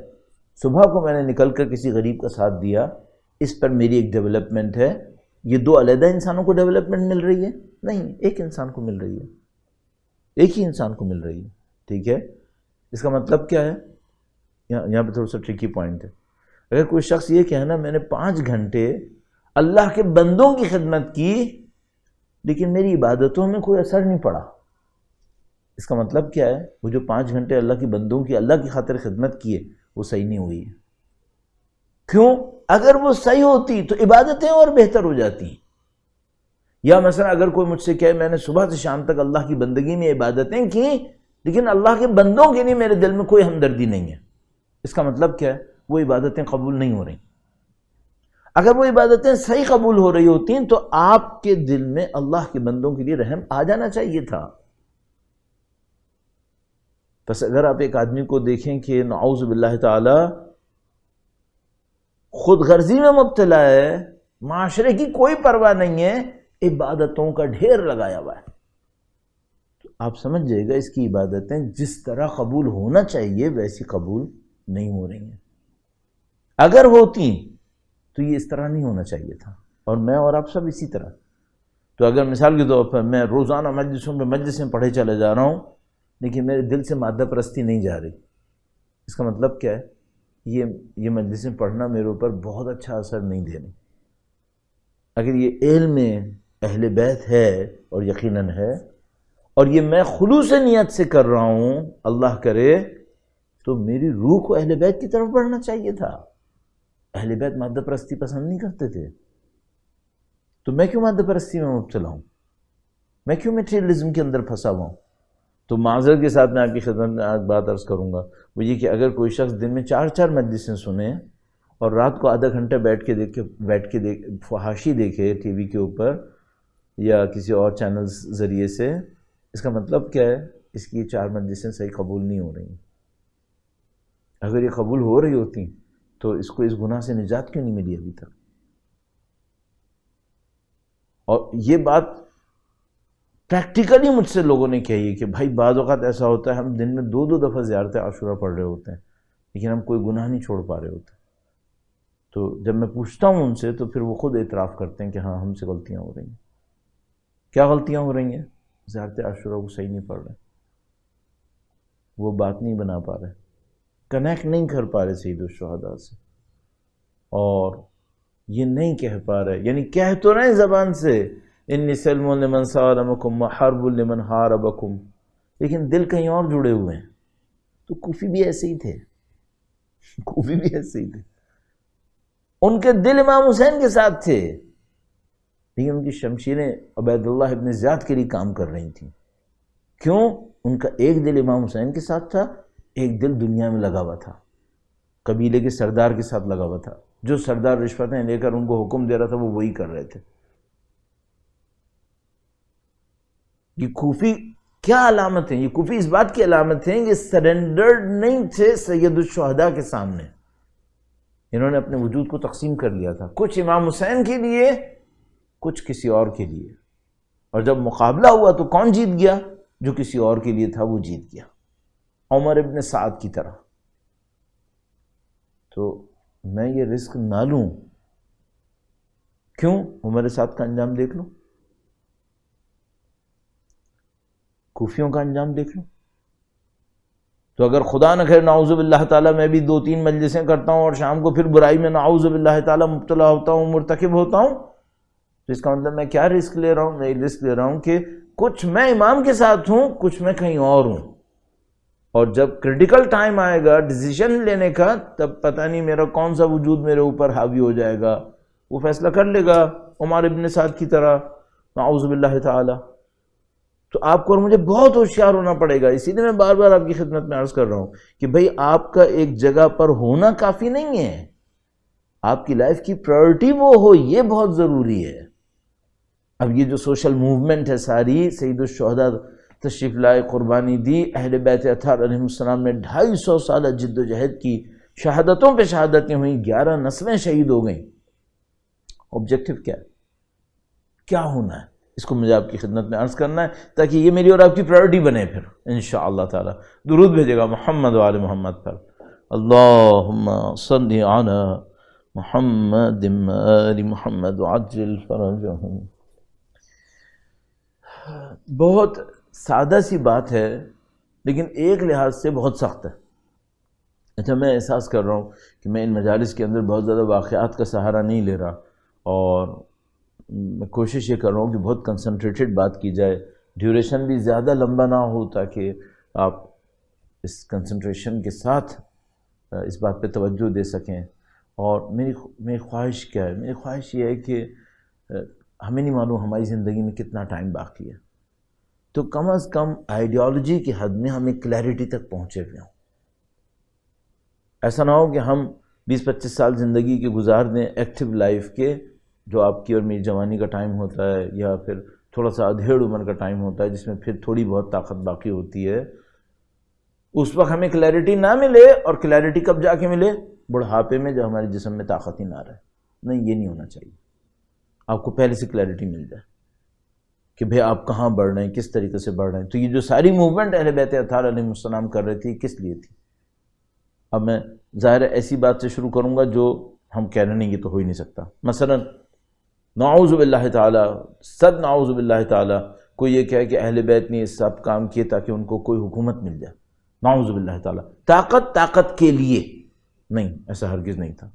صبح کو میں نے نکل کر کسی غریب کا ساتھ دیا، اس پر میری ایک ڈیولپمنٹ ہے۔ یہ دو علیحدہ انسانوں کو ڈیولپمنٹ مل رہی ہے؟ نہیں، ایک انسان کو مل رہی ہے، ایک ہی انسان کو مل رہی ہے، ٹھیک ہے؟ اس کا مطلب کیا ہے؟ یہاں پہ تھوڑا سا ٹرکی پوائنٹ ہے۔ اگر کوئی شخص یہ کہنا میں نے 5 گھنٹے اللہ کے بندوں کی خدمت کی لیکن میری عبادتوں میں کوئی اثر نہیں پڑا، اس کا مطلب کیا ہے؟ وہ جو 5 گھنٹے اللہ کے بندوں کی اللہ کی خاطر خدمت کی ہے وہ صحیح نہیں ہوئی ہے۔ کیوں؟ اگر وہ صحیح ہوتی تو عبادتیں اور بہتر ہو جاتی۔ یا مثلا اگر کوئی مجھ سے کہے میں نے صبح سے شام تک اللہ کی بندگی میں عبادتیں کی لیکن اللہ کے بندوں کے لیے میرے دل میں کوئی ہمدردی نہیں ہے، اس کا مطلب کیا ہے؟ وہ عبادتیں قبول نہیں ہو رہی۔ اگر وہ عبادتیں صحیح قبول ہو رہی ہوتی ہیں تو آپ کے دل میں اللہ کے بندوں کے لیے رحم آ جانا چاہیے تھا۔ بس اگر آپ ایک آدمی کو دیکھیں کہ نعوذ باللہ تعالی خود غرضی میں مبتلا ہے، معاشرے کی کوئی پرواہ نہیں ہے، عبادتوں کا ڈھیر لگایا ہوا ہے، تو آپ سمجھ جائے گا اس کی عبادتیں جس طرح قبول ہونا چاہیے ویسی قبول نہیں ہو رہی ہیں۔ اگر ہوتی تو یہ اس طرح نہیں ہونا چاہیے تھا، اور میں اور آپ سب اسی طرح۔ تو اگر مثال کے طور پر میں روزانہ مجلسوں میں مجلسیں پڑھے چلے جا رہا ہوں لیکن میرے دل سے مادہ پرستی نہیں جا رہی، اس کا مطلب کیا ہے؟ یہ مجلسیں پڑھنا میرے اوپر بہت اچھا اثر نہیں دے رہی۔ اگر یہ علم اہل بیت ہے اور یقیناً ہے، اور یہ میں خلوص نیت سے کر رہا ہوں، اللہ کرے تو میری روح کو اہل بیت کی طرف بڑھنا چاہیے تھا۔ اہل بیت مادہ پرستی پسند نہیں کرتے تھے، تو میں کیوں مادہ پرستی میں مبتلا ہوں؟ میں کیوں میٹیریلزم کے اندر پھنسا ہوا ہوں؟ تو معذرت کے ساتھ میں آپ کی خدمت میں آج بات عرض کروں گا، وہ یہ کہ اگر کوئی شخص دن میں 4 مجلسیں سنے اور رات کو آدھا گھنٹہ بیٹھ کے فحاشی دیکھے ٹی وی کے اوپر یا کسی اور چینلز ذریعے سے، اس کا مطلب کیا ہے؟ اس کی 4 مجلسیں صحیح قبول نہیں ہو رہی۔ اگر یہ قبول ہو رہی ہوتی تو اس کو اس گناہ سے نجات کیوں نہیں ملی ابھی تک؟ اور یہ بات پریکٹیکلی مجھ سے لوگوں نے کہی ہے کہ بھائی بعض اوقات ایسا ہوتا ہے ہم دن میں 2 دفعہ زیارت عاشورہ پڑھ رہے ہوتے ہیں لیکن ہم کوئی گناہ نہیں چھوڑ پا رہے ہوتے۔ تو جب میں پوچھتا ہوں ان سے تو پھر وہ خود اعتراف کرتے ہیں کہ ہاں ہم سے غلطیاں ہو رہی ہیں۔ کیا غلطیاں ہو رہی ہیں؟ زیارت عاشورہ کو صحیح نہیں پڑھ رہے، وہ بات نہیں بنا پا رہے، کنیکٹ نہیں کر پا رہے سید الشہداء سے، اور یہ نہیں کہہ پا رہے، یعنی کہہ تو رہے زبان سے انی سلم لمن سالمکم وحرب لمن حاربکم، لیکن دل کہیں اور جڑے ہوئے ہیں۔ تو کوفی بھی ایسے ہی تھے، کوفی بھی ایسے ہی تھے، ان کے دل امام حسین کے ساتھ تھے لیکن ان کی شمشیریں عبید اللہ ابن زیاد کے لیے کام کر رہی تھیں۔ کیوں؟ ان کا ایک دل امام حسین کے ساتھ تھا، ایک دل دنیا میں لگا ہوا تھا، قبیلے کے سردار کے ساتھ لگا ہوا تھا، جو سردار رشوتیں لے کر ان کو حکم دے رہا تھا وہ وہی کر رہے تھے۔ یہ کوفی کیا علامت ہیں؟ یہ کوفی اس بات کی علامت ہیں کہ سرنڈرڈ نہیں تھے سید الشہداء کے سامنے، انہوں نے اپنے وجود کو تقسیم کر لیا تھا، کچھ امام حسین کے لیے کچھ کسی اور کے لیے، اور جب مقابلہ ہوا تو کون جیت گیا؟ جو کسی اور کے لیے تھا وہ جیت گیا، عمر ابن سعد کی طرح۔ تو میں یہ رزق نہ لوں کیوں؟ عمر سعد کا انجام دیکھ لو، کوفیوں کا انجام دیکھ لو۔ تو اگر خدا نہ کرے نعوذ باللہ تعالیٰ میں بھی 2-3 مجلسیں کرتا ہوں اور شام کو پھر برائی میں نعوذ باللہ تعالیٰ مبتلا ہوتا ہوں، مرتکب ہوتا ہوں، تو اس کا مطلب میں کیا رسک لے رہا ہوں؟ میں رسک لے رہا ہوں کہ کچھ میں امام کے ساتھ ہوں، کچھ میں کہیں اور ہوں، اور جب کرٹیکل ٹائم آئے گا ڈیسیژن لینے کا تب پتہ نہیں میرا کون سا وجود میرے اوپر حاوی ہو جائے گا، وہ فیصلہ کر لے گا عمر ابن سعد کی طرح نعوذ باللہ تعالی۔ تو آپ کو اور مجھے بہت ہوشیار ہونا پڑے گا، اسی لیے میں بار بار آپ کی خدمت میں عرض کر رہا ہوں کہ بھئی آپ کا ایک جگہ پر ہونا کافی نہیں ہے، آپ کی لائف کی پرائورٹی وہ ہو، یہ بہت ضروری ہے۔ اب یہ جو سوشل موومنٹ ہے ساری، سید الشہداء تشریف لائے، قربانی دی، اہل بیت اطہار علیہ السلام نے 250 سالہ جد و جہد کی، شہادتوں پہ شہادتیں ہوئیں، 11 نسلیں شہید ہو گئیں۔ آبجیکٹو کیا ہے؟ کیا ہونا ہے؟ اس کو مجھے آپ کی خدمت میں عرض کرنا ہے تاکہ یہ میری اور آپ کی پرائورٹی بنے۔ پھر انشاءاللہ تعالی درود بھیجے گا محمد و آل محمد پر۔ اللہم صلی علی محمد آل محمد وعجل فرجہم۔ بہت سادہ سی بات ہے لیکن ایک لحاظ سے بہت سخت ہے۔ اچھا، میں احساس کر رہا ہوں کہ میں ان مجالس کے اندر بہت زیادہ واقعات کا سہارا نہیں لے رہا، اور میں کوشش یہ کر رہا ہوں کہ بہت کنسنٹریٹڈ بات کی جائے، ڈیوریشن بھی زیادہ لمبا نہ ہو تاکہ آپ اس کنسنٹریشن کے ساتھ اس بات پہ توجہ دے سکیں۔ اور میری خواہش کیا ہے؟ میری خواہش یہ ہے کہ ہمیں نہیں معلوم ہماری زندگی میں کتنا ٹائم باقی ہے، تو کم از کم آئیڈیالوجی کی حد میں ہم ایک کلیئرٹی تک پہنچے ہوئے ہوں۔ ایسا نہ ہو کہ ہم 20-25 سال زندگی کے گزار دیں ایکٹیو لائف کے، جو آپ کی اور میری جوانی کا ٹائم ہوتا ہے، یا پھر تھوڑا سا ادھیڑ عمر کا ٹائم ہوتا ہے جس میں پھر تھوڑی بہت طاقت باقی ہوتی ہے، اس وقت ہمیں کلیئرٹی نہ ملے، اور کلیئرٹی کب جا کے ملے؟ بڑھاپے میں، جب ہمارے جسم میں طاقت ہی نہ رہے۔ نہیں، یہ نہیں ہونا چاہیے۔ آپ کو پہلے سے کلیئرٹی مل جائے کہ بھئی آپ کہاں بڑھ رہے ہیں، کس طریقے سے بڑھ رہے ہیں۔ تو یہ جو ساری موومنٹ اہل بیت اطہار علیہ السلام کر رہے تھی، کس لیے تھی؟ اب میں ظاہر ہے ایسی بات سے شروع کروں گا جو ہم کہہ رہے ہیں یہ تو ہو ہی نہیں سکتا۔ مثلا نعوذ باللہ تعالی، صد نعوذ باللہ تعالی، کوئی یہ کہے کہ اہل بیت نے یہ سب کام کیے تاکہ ان کو کوئی حکومت مل جائے، نعوذ باللہ تعالی۔ طاقت کے لیے نہیں، ایسا ہرگز نہیں تھا۔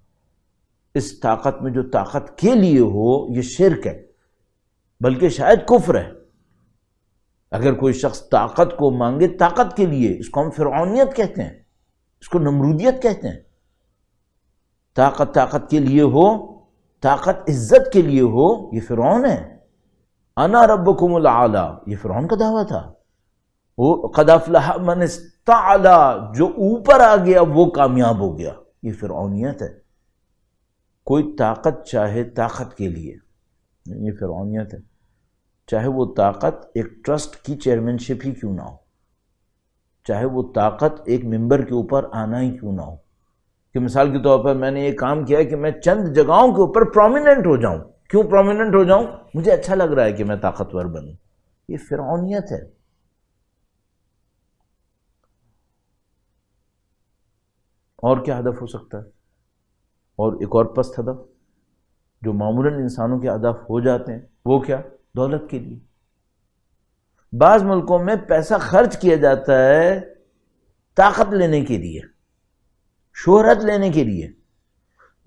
اس طاقت میں جو طاقت کے لیے ہو، یہ شرک ہے، بلکہ شاید کفر ہے۔ اگر کوئی شخص طاقت کو مانگے طاقت کے لیے، اس کو ہم فرعونیت کہتے ہیں، اس کو نمرودیت کہتے ہیں۔ طاقت کے لیے ہو، طاقت عزت کے لیے ہو، یہ فرعون ہے۔ انا ربکم الاعلی، یہ فرعون کا دعویٰ تھا۔ وہ قد افلح من استعلا، جو اوپر آ گیا وہ کامیاب ہو گیا، یہ فرعونیت ہے۔ کوئی طاقت چاہے طاقت کے لیے، یہ فرعونیت ہے، چاہے وہ طاقت ایک ٹرسٹ کی چیئرمین شپ ہی کیوں نہ ہو، چاہے وہ طاقت ایک ممبر کے اوپر آنا ہی کیوں نہ ہو۔ کہ مثال کے طور پر میں نے یہ کام کیا ہے کہ میں چند جگہوں کے اوپر پرومیننٹ ہو جاؤں۔ کیوں پرومیننٹ ہو جاؤں؟ مجھے اچھا لگ رہا ہے کہ میں طاقتور بنوں، یہ فرعونیت ہے۔ اور کیا ہدف ہو سکتا ہے؟ اور ایک اور پست ہدف جو معمولاً انسانوں کے ہدف ہو جاتے ہیں، وہ کیا؟ دولت کے لیے۔ بعض ملکوں میں پیسہ خرچ کیا جاتا ہے طاقت لینے کے لیے، شہرت لینے کے لیے۔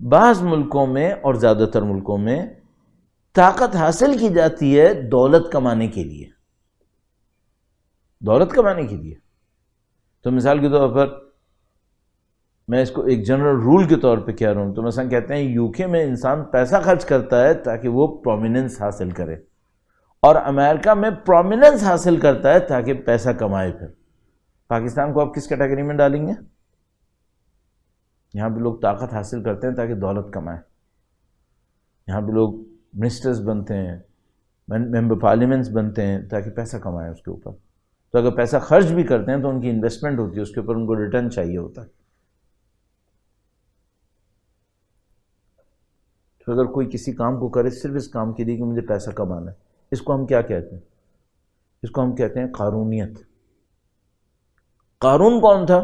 بعض ملکوں میں، اور زیادہ تر ملکوں میں، طاقت حاصل کی جاتی ہے دولت کمانے کے لیے، دولت کمانے کے لیے۔ تو مثال کے طور پر میں اس کو ایک جنرل رول کے طور پہ کہہ رہا ہوں، تو مثلا کہتے ہیں یو کے میں انسان پیسہ خرچ کرتا ہے تاکہ وہ پرومیننس حاصل کرے، اور امریکہ میں پرومیننس حاصل کرتا ہے تاکہ پیسہ کمائے۔ پھر پاکستان کو آپ کس کیٹیگری میں ڈالیں گے؟ یہاں پہ لوگ طاقت حاصل کرتے ہیں تاکہ دولت کمائیں، یہاں پہ لوگ منسٹرز بنتے ہیں، ممبر پارلیمنٹس بنتے ہیں تاکہ پیسہ کمائیں اس کے اوپر۔ تو اگر پیسہ خرچ بھی کرتے ہیں تو ان کی انویسٹمنٹ ہوتی ہے، اس کے اوپر ان کو ریٹرن چاہیے ہوتا ہے۔ تو اگر کوئی کسی کام کو کرے صرف اس کام کے لیے کہ مجھے پیسہ کمانا ہے، اس کو ہم کیا کہتے ہیں؟ اس کو ہم کہتے ہیں قارونیت۔ قارون کون تھا؟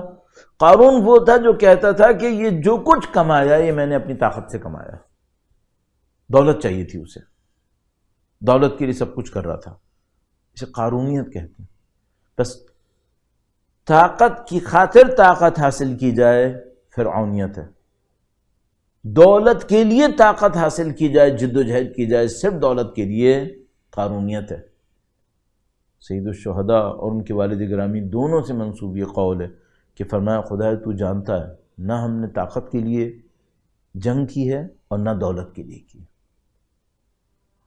قارون وہ تھا جو کہتا تھا کہ یہ جو کچھ کمایا یہ میں نے اپنی طاقت سے کمایا، دولت چاہیے تھی اسے، دولت کے لیے سب کچھ کر رہا تھا، اسے قارونیت کہتے ہیں۔ بس طاقت کی خاطر طاقت حاصل کی جائے فرعونیت ہے، دولت کے لیے طاقت حاصل کی جائے، جد و جہد کی جائے صرف دولت کے لیے، قارونیت ہے۔ سید الشہداء اور ان کے والد گرامی دونوں سے منسوب یہ قول ہے کہ فرمایا خدا تو جانتا ہے نہ ہم نے طاقت کے لیے جنگ کی ہے اور نہ دولت کے لیے کی،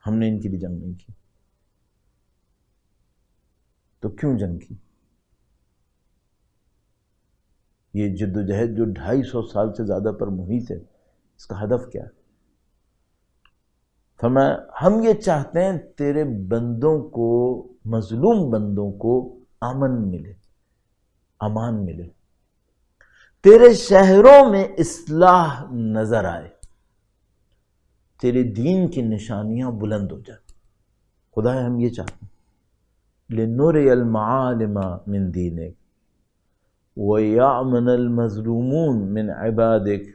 ہم نے ان کے لیے جنگ نہیں کی۔ تو کیوں جنگ کی؟ یہ جد و جہد جو 250 سال سے زیادہ پر محیط ہے، اس کا ہدف کیا ہے؟ فرمایا ہم یہ چاہتے ہیں تیرے بندوں کو، مظلوم بندوں کو امن ملے، امان ملے، تیرے شہروں میں اصلاح نظر آئے، تیرے دین کی نشانیاں بلند ہو جائیں۔ خدا ہم یہ چاہتے ہیں، لِنُرِيَ الْمَعَالِمَ مِن دِينِكَ، وَيَعْمَنَ الْمَظْلُومُونَ مِنْ عِبَادِكَ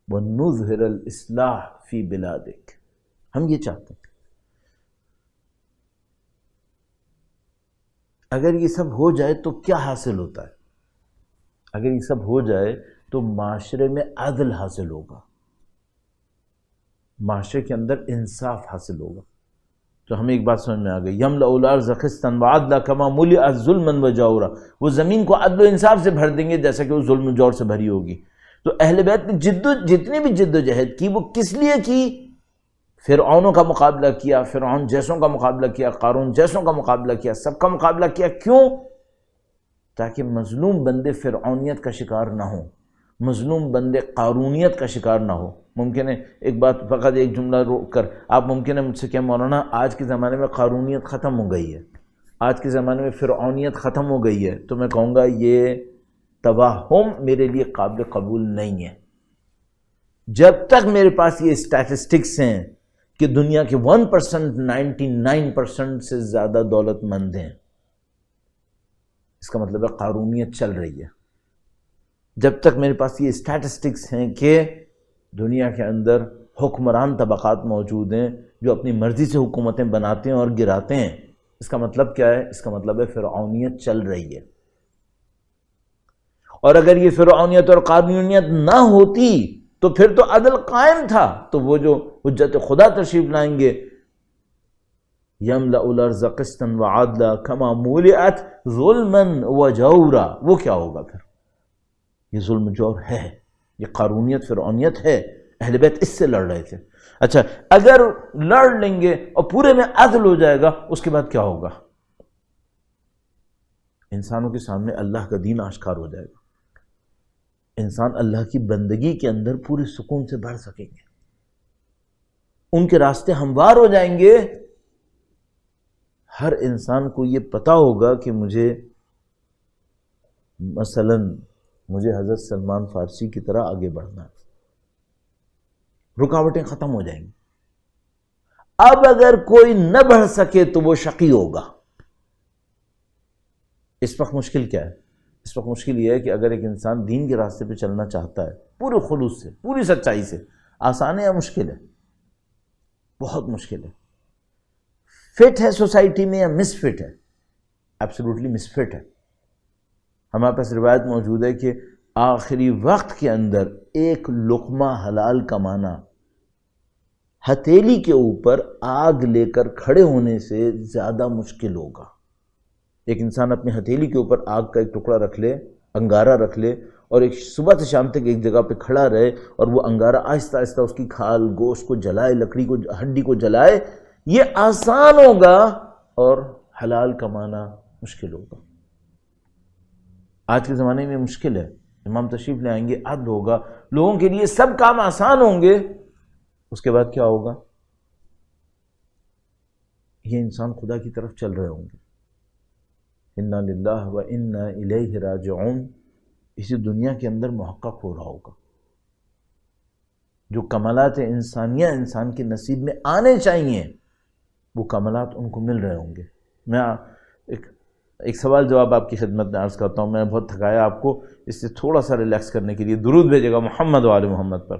وَنُظْهِرَ الْإِصْلَاحَ فِي بِلَادِكَ. ہم یہ چاہتے ہیں اگر یہ سب ہو جائے تو کیا حاصل ہوتا ہے؟ اگر یہ سب ہو جائے تو معاشرے میں عدل حاصل ہوگا، معاشرے کے اندر انصاف حاصل ہوگا. تو ہمیں ایک بات سمجھ میں آ گئی، یملأ الارض قسطا وعدلا کما ملئت ظلما وجورا، وہ زمین کو عدل و انصاف سے بھر دیں گے جیسا کہ وہ ظلم و جور سے بھری ہوگی. تو اہل بیت نے جتنی بھی جد و جہد کی وہ کس لیے کی؟ فرعونوں کا مقابلہ کیا، فرعون جیسوں کا مقابلہ کیا، قارون جیسوں کا مقابلہ کیا، سب کا مقابلہ کیا. کیوں؟ تاکہ مظلوم بندے فرعونیت کا شکار نہ ہوں، مظلوم بندے قارونیت کا شکار نہ ہو. ممکن ہے ایک بات، فقط ایک جملہ روک کر، آپ ممکن ہے مجھ سے کہ مولانا آج کے زمانے میں قارونیت ختم ہو گئی ہے، آج کے زمانے میں فرعونیت ختم ہو گئی ہے، تو میں کہوں گا یہ توہم میرے لیے قابل قبول نہیں ہے. جب تک میرے پاس یہ اسٹیٹسٹکس ہیں کہ دنیا کے 1% 99% سے زیادہ دولت مند ہیں، اس کا مطلب ہے قارونیت چل رہی ہے. جب تک میرے پاس یہ اسٹیٹسٹکس ہیں کہ دنیا کے اندر حکمران طبقات موجود ہیں جو اپنی مرضی سے حکومتیں بناتے ہیں اور گراتے ہیں، اس کا مطلب کیا ہے؟ اس کا مطلب ہے فرعونیت چل رہی ہے. اور اگر یہ فرعونیت اور قانونیت نہ ہوتی تو پھر تو عدل قائم تھا. تو وہ جو حجت خدا تشریف لائیں گے، یملأ الارض قسطا وعدلا کما ملئت ظلما وجورا، وہ کیا ہوگا پھر؟ یہ ظلم جور ہے، یہ قارونیت فرعونیت ہے. اہل بیت اس سے لڑ رہے تھے. اچھا، اگر لڑ لیں گے اور پورے میں عدل ہو جائے گا، اس کے بعد کیا ہوگا؟ انسانوں کے سامنے اللہ کا دین آشکار ہو جائے گا، انسان اللہ کی بندگی کے اندر پورے سکون سے بڑھ سکیں گے، ان کے راستے ہموار ہو جائیں گے. ہر انسان کو یہ پتا ہوگا کہ مجھے حضرت سلمان فارسی کی طرح آگے بڑھنا ہے، رکاوٹیں ختم ہو جائیں گی. اب اگر کوئی نہ بڑھ سکے تو وہ شقی ہوگا. اس وقت مشکل کیا ہے؟ اس وقت مشکل یہ ہے کہ اگر ایک انسان دین کے راستے پہ چلنا چاہتا ہے پورے خلوص سے، پوری سچائی سے، آسان ہے یا مشکل ہے؟ بہت مشکل ہے. فٹ ہے سوسائٹی میں یا مس فٹ ہے؟ ایبسولوٹلی مس فٹ ہے. ہمارے پاس روایت موجود ہے کہ آخری وقت کے اندر ایک لقمہ حلال کمانا ہتھیلی کے اوپر آگ لے کر کھڑے ہونے سے زیادہ مشکل ہوگا. ایک انسان اپنی ہتھیلی کے اوپر آگ کا ایک ٹکڑا رکھ لے، انگارہ رکھ لے، اور ایک صبح سے شام تک ایک جگہ پہ کھڑا رہے اور وہ انگارہ آہستہ آہستہ اس کی کھال گوشت کو جلائے، لکڑی کو، ہڈی کو جلائے، یہ آسان ہوگا اور حلال کمانا مشکل ہوگا. آج کے زمانے میں مشکل ہے. امام تشریف لے آئیں گے، عدل ہوگا، لوگوں کے لیے سب کام آسان ہوں گے. اس کے بعد کیا ہوگا؟ یہ انسان خدا کی طرف چل رہے ہوں گے. انا للہ و انا الیہ راجعون اسی دنیا کے اندر محقق ہو رہا ہوگا. جو کمالات انسانیہ انسان کے نصیب میں آنے چاہیے وہ کمالات ان کو مل رہے ہوں گے. میں ایک سوال جواب آپ کی خدمت میں عرض کرتا ہوں. میں بہت تھکایا آپ کو، اس سے تھوڑا سا ریلیکس کرنے کے لیے درود بھیجے گا محمد و آل محمد پر.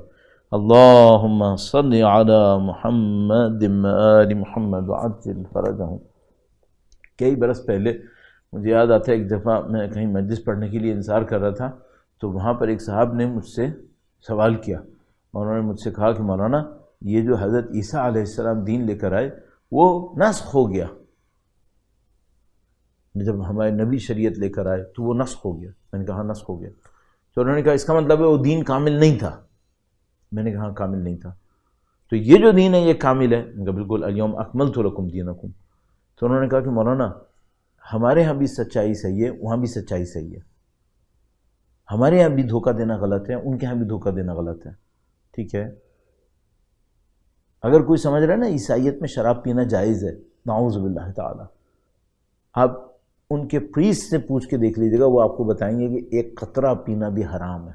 اللہم صل علی محمد آل محمد وعجل فرجہم. کئی برس پہلے مجھے یاد آتا ہے، ایک دفعہ میں کہیں مجلس پڑھنے کے لیے انتظار کر رہا تھا، تو وہاں پر ایک صاحب نے مجھ سے سوال کیا اور انہوں نے مجھ سے کہا کہ مولانا یہ جو حضرت عیسیٰ علیہ السلام دین لے کر آئے وہ نسخ ہو گیا. جب ہمارے نبی شریعت لے کر آئے تو وہ نسخ ہو گیا. میں نے کہا نسخ ہو گیا. تو انہوں نے کہا اس کا مطلب ہے وہ دین کامل نہیں تھا. میں نے کہا کامل نہیں تھا. تو یہ جو دین ہے یہ کامل ہے؟ میں نے کہا بالکل، الیوم اکملت لکم دینکم. تو انہوں نے کہا کہ مولانا ہمارے ہاں بھی سچائی صحیح ہے، وہاں بھی سچائی صحیح ہے. ہمارے ہاں بھی دھوکہ دینا غلط ہے، ان کے ہاں بھی دھوکہ دینا غلط ہے. ٹھیک ہے، اگر کوئی سمجھ رہا ہے نا عیسائیت میں شراب پینا جائز ہے، نعوذ باللہ تعالی، آپ ان کے پریسٹ سے پوچھ کے دیکھ لیجیے گا، وہ آپ کو بتائیں گے کہ ایک قطرہ پینا بھی حرام ہے.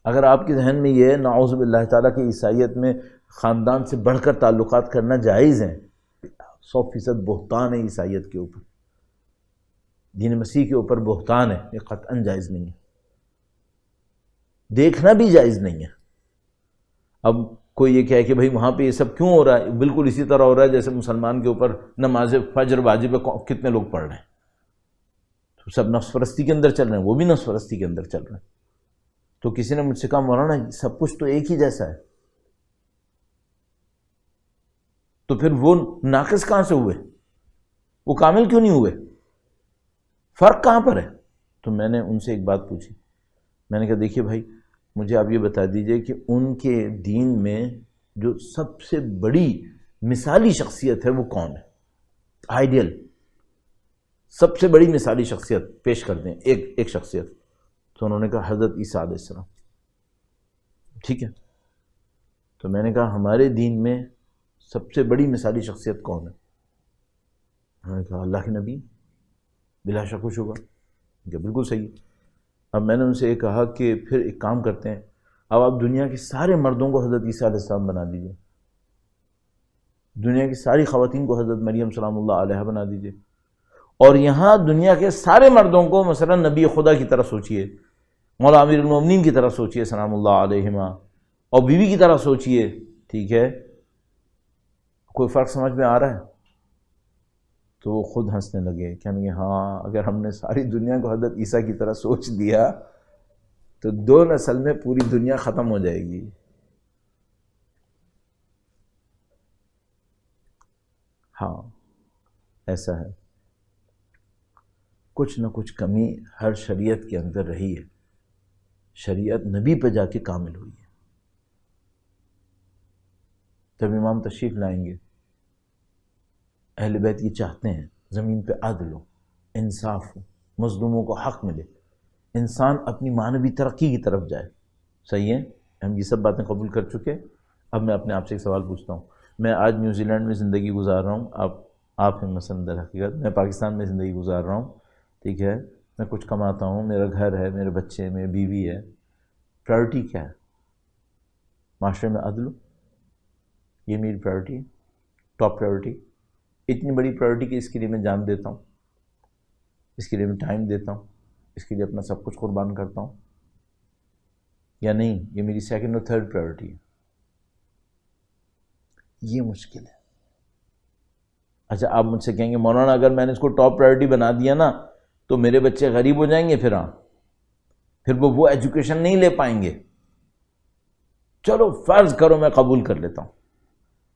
اگر آپ کے ذہن میں یہ ہے نعوذ باللہ تعالی کہ عیسائیت میں خاندان سے بڑھ کر تعلقات کرنا جائز ہیں، 100% بہتان ہے عیسائیت کے اوپر، دین مسیح کے اوپر بہتان ہے، یہ قطعاً جائز نہیں ہے، دیکھنا بھی جائز نہیں ہے۔ اب کوئی یہ کہے کہ بھائی وہاں پہ یہ سب کیوں ہو رہا ہے، بالکل اسی طرح ہو رہا ہے جیسے مسلمان کے اوپر نماز فجر واجب ہے، کتنے لوگ پڑھ رہے ہیں، تو سب نفس پرستی کے اندر چل رہے ہیں، وہ بھی نفس پرستی کے اندر چل رہے ہیں۔ تو کسی نے مجھ سے کہا مولانا سب کچھ تو ایک ہی جیسا ہے، تو پھر وہ ناقص کہاں سے ہوئے، وہ کامل کیوں نہیں ہوئے، فرق کہاں پر ہے؟ تو میں نے ان سے ایک بات پوچھی، میں نے کہا دیکھیے بھائی مجھے آپ یہ بتا دیجئے کہ ان کے دین میں جو سب سے بڑی مثالی شخصیت ہے وہ کون ہے، آئیڈیل سب سے بڑی مثالی شخصیت پیش کر دیں، ایک شخصیت۔ تو انہوں نے کہا حضرت عیسیٰ علیہ السلام۔ ٹھیک ہے، تو میں نے کہا ہمارے دین میں سب سے بڑی مثالی شخصیت کون ہے؟ انہوں نے کہا اللہ کے نبی، بلا شک و شبہ۔ کہ بالکل صحیح۔ اب میں نے ان سے یہ کہا کہ پھر ایک کام کرتے ہیں، اب آپ دنیا کے سارے مردوں کو حضرت عیسیٰ علیہ السلام بنا دیجئے، دنیا کی ساری خواتین کو حضرت مریم سلام اللہ علیہ بنا دیجئے، اور یہاں دنیا کے سارے مردوں کو مثلا نبی خدا کی طرح سوچئے، مولا امیر المومنین کی طرح سوچئے سلام اللہ علیہما، اور بیوی کی طرح سوچئے۔ ٹھیک ہے، کوئی فرق سمجھ میں آ رہا ہے؟ تو وہ خود ہنسنے لگے، کہنے لگے ہاں اگر ہم نے ساری دنیا کو حضرت عیسیٰ کی طرح سوچ دیا تو 2 نسل میں پوری دنیا ختم ہو جائے گی۔ ہاں ایسا ہے، کچھ نہ کچھ کمی ہر شریعت کے اندر رہی ہے، شریعت نبی پہ جا کے کامل ہوئی ہے۔ جب امام تشریف لائیں گے، اہل بیت یہ چاہتے ہیں زمین پہ عدل ہو، انصاف ہو، مظلوموں کو حق ملے، انسان اپنی معنوی ترقی کی طرف جائے۔ صحیح ہے، ہم یہ سب باتیں قبول کر چکے۔ اب میں اپنے آپ سے ایک سوال پوچھتا ہوں، میں آج نیوزی لینڈ میں زندگی گزار رہا ہوں، آپ ہیں مثلا در حقیقت میں پاکستان میں زندگی گزار رہا ہوں، ٹھیک ہے، میں کچھ کماتا ہوں، میرا گھر ہے، میرے بچے، میری بیوی ہے، پرائرٹی کیا ہے؟ معاشرے میں عدل ہو، یہ میری پرائرٹی ہے، ٹاپ پرائرٹی، اتنی بڑی پرائرٹی کہ اس کے لیے میں جان دیتا ہوں، اس کے لیے میں ٹائم دیتا ہوں، اس کے لیے اپنا سب کچھ قربان کرتا ہوں، یا نہیں یہ میری سیکنڈ اور تھرڈ پرائرٹی ہے؟ یہ مشکل ہے۔ اچھا آپ مجھ سے کہیں گے مولانا اگر میں نے اس کو ٹاپ پرائرٹی بنا دیا نا تو میرے بچے غریب ہو جائیں گے، پھر وہ ایجوکیشن نہیں لے پائیں گے۔ چلو فرض کرو میں قبول کر لیتا ہوں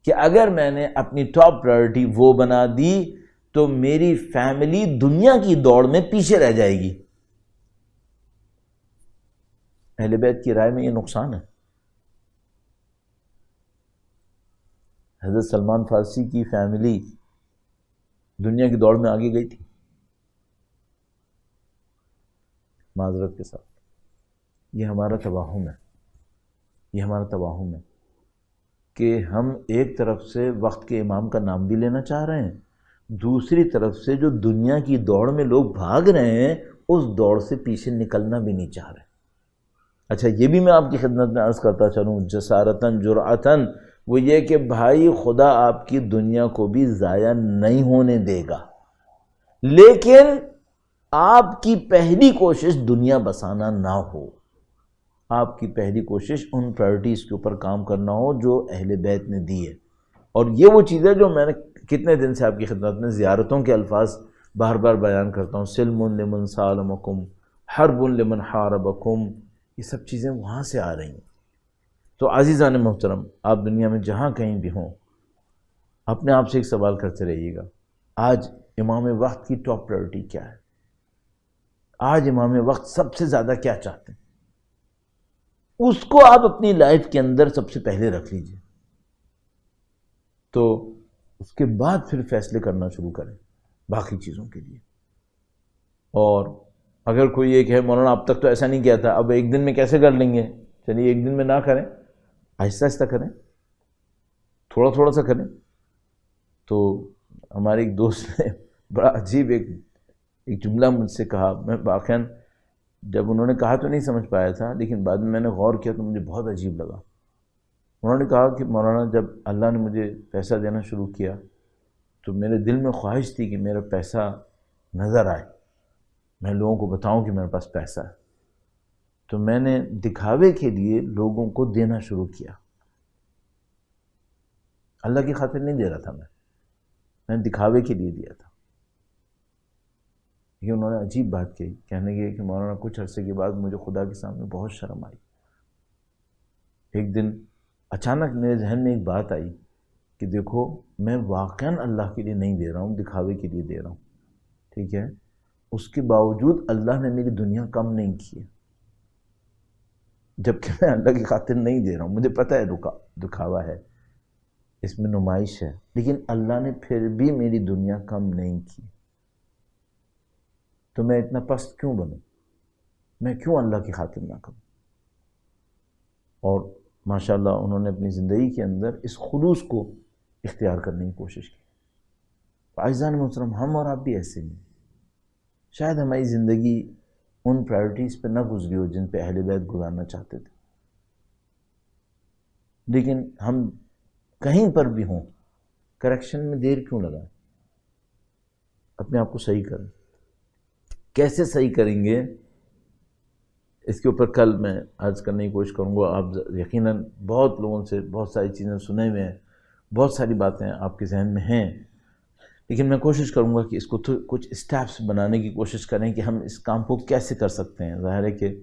کہ اگر میں نے اپنی ٹاپ پرائرٹی وہ بنا دی تو میری فیملی دنیا کی دوڑ میں پیچھے رہ جائے گی۔ اہل بیت کی رائے میں یہ نقصان ہے۔ حضرت سلمان فارسی کی فیملی دنیا کی دوڑ میں آگے گئی تھی، معذرت کے ساتھ۔ یہ ہمارا توہم ہے، یہ ہمارا توہم ہے کہ ہم ایک طرف سے وقت کے امام کا نام بھی لینا چاہ رہے ہیں، دوسری طرف سے جو دنیا کی دوڑ میں لوگ بھاگ رہے ہیں اس دوڑ سے پیچھے نکلنا بھی نہیں چاہ رہے۔ اچھا یہ بھی میں آپ کی خدمت میں عرض کرتا چلوں جسارتاً جرأتاً، وہ یہ کہ بھائی خدا آپ کی دنیا کو بھی ضائع نہیں ہونے دے گا، لیکن آپ کی پہلی کوشش دنیا بسانا نہ ہو، آپ کی پہلی کوشش ان پرائرٹیز کے اوپر کام کرنا ہو جو اہل بیت نے دی ہے۔ اور یہ وہ چیز ہے جو میں نے کتنے دن سے آپ کی خدمت میں زیارتوں کے الفاظ بار بار بیان کرتا ہوں، سلم لمن سالمکم، حرب لمن حاربکم، یہ سب چیزیں وہاں سے آ رہی ہیں۔ تو عزیزان محترم، آپ دنیا میں جہاں کہیں بھی ہوں اپنے آپ سے ایک سوال کرتے رہیے گا، آج امام وقت کی ٹاپ پرائرٹی کیا ہے؟ آج امام وقت سب سے زیادہ کیا چاہتے ہیں؟ اس کو آپ اپنی لائف کے اندر سب سے پہلے رکھ لیجئے، تو اس کے بعد پھر فیصلے کرنا شروع کریں باقی چیزوں کے لیے۔ اور اگر کوئی یہ کہے مولانا اب تک تو ایسا نہیں کیا تھا، اب ایک دن میں کیسے کر لیں گے؟ چلیے ایک دن میں نہ کریں، آہستہ آہستہ کریں، تھوڑا تھوڑا سا کریں۔ تو ہمارے ایک دوست نے بڑا عجیب ایک جملہ مجھ سے کہا، میں واقعاً جب انہوں نے کہا تو نہیں سمجھ پایا تھا، لیکن بعد میں نے غور کیا تو مجھے بہت عجیب لگا۔ انہوں نے کہا کہ مولانا جب اللہ نے مجھے پیسہ دینا شروع کیا تو میرے دل میں خواہش تھی کہ میرا پیسہ نظر آئے، میں لوگوں کو بتاؤں کہ میرے پاس پیسہ ہے، تو میں نے دکھاوے کے لیے لوگوں کو دینا شروع کیا. اللہ کی خاطر نہیں دے رہا تھا، میں نے دکھاوے کے لیے دیا تھا. یہ انہوں نے عجیب بات کہی، کہنے لگے کہ مولانا کچھ عرصے کے بعد مجھے خدا کے سامنے بہت شرم آئی. ایک دن اچانک میرے ذہن میں ایک بات آئی کہ دیکھو میں واقعاً اللہ کے لیے نہیں دے رہا ہوں، دکھاوے کے لیے دے رہا ہوں، ٹھیک ہے، اس کے باوجود اللہ نے میری دنیا کم نہیں کی ہے، جبکہ میں اللہ کی خاطر نہیں دے رہا ہوں. مجھے پتہ ہے دکھاوا ہے، اس میں نمائش ہے، لیکن اللہ نے پھر بھی میری دنیا کم نہیں کی. تو میں اتنا پست کیوں بنوں؟ میں کیوں اللہ کی خاطر نہ کروں؟ اور ماشاءاللہ انہوں نے اپنی زندگی کے اندر اس خلوص کو اختیار کرنے کی کوشش کی. عزیزان محترم، ہم اور آپ بھی ایسے ہیں. شاید ہماری زندگی ان پرائرٹیز پہ نہ گزری ہو جن پہ اہل بیت گزارنا چاہتے تھے، لیکن ہم کہیں پر بھی ہوں کریکشن میں دیر کیوں لگائیں؟ اپنے آپ کو صحیح کریں. کیسے صحیح کریں گے اس کے اوپر کل میں عرض کرنے کی کوشش کروں گا. آپ یقیناً بہت لوگوں سے بہت ساری چیزیں سنے ہوئے ہیں، بہت ساری باتیں آپ کے ذہن میں ہیں، لیکن میں کوشش کروں گا کہ اس کو کچھ اسٹیپس بنانے کی کوشش کریں کہ ہم اس کام کو کیسے کر سکتے ہیں. ظاہر ہے کہ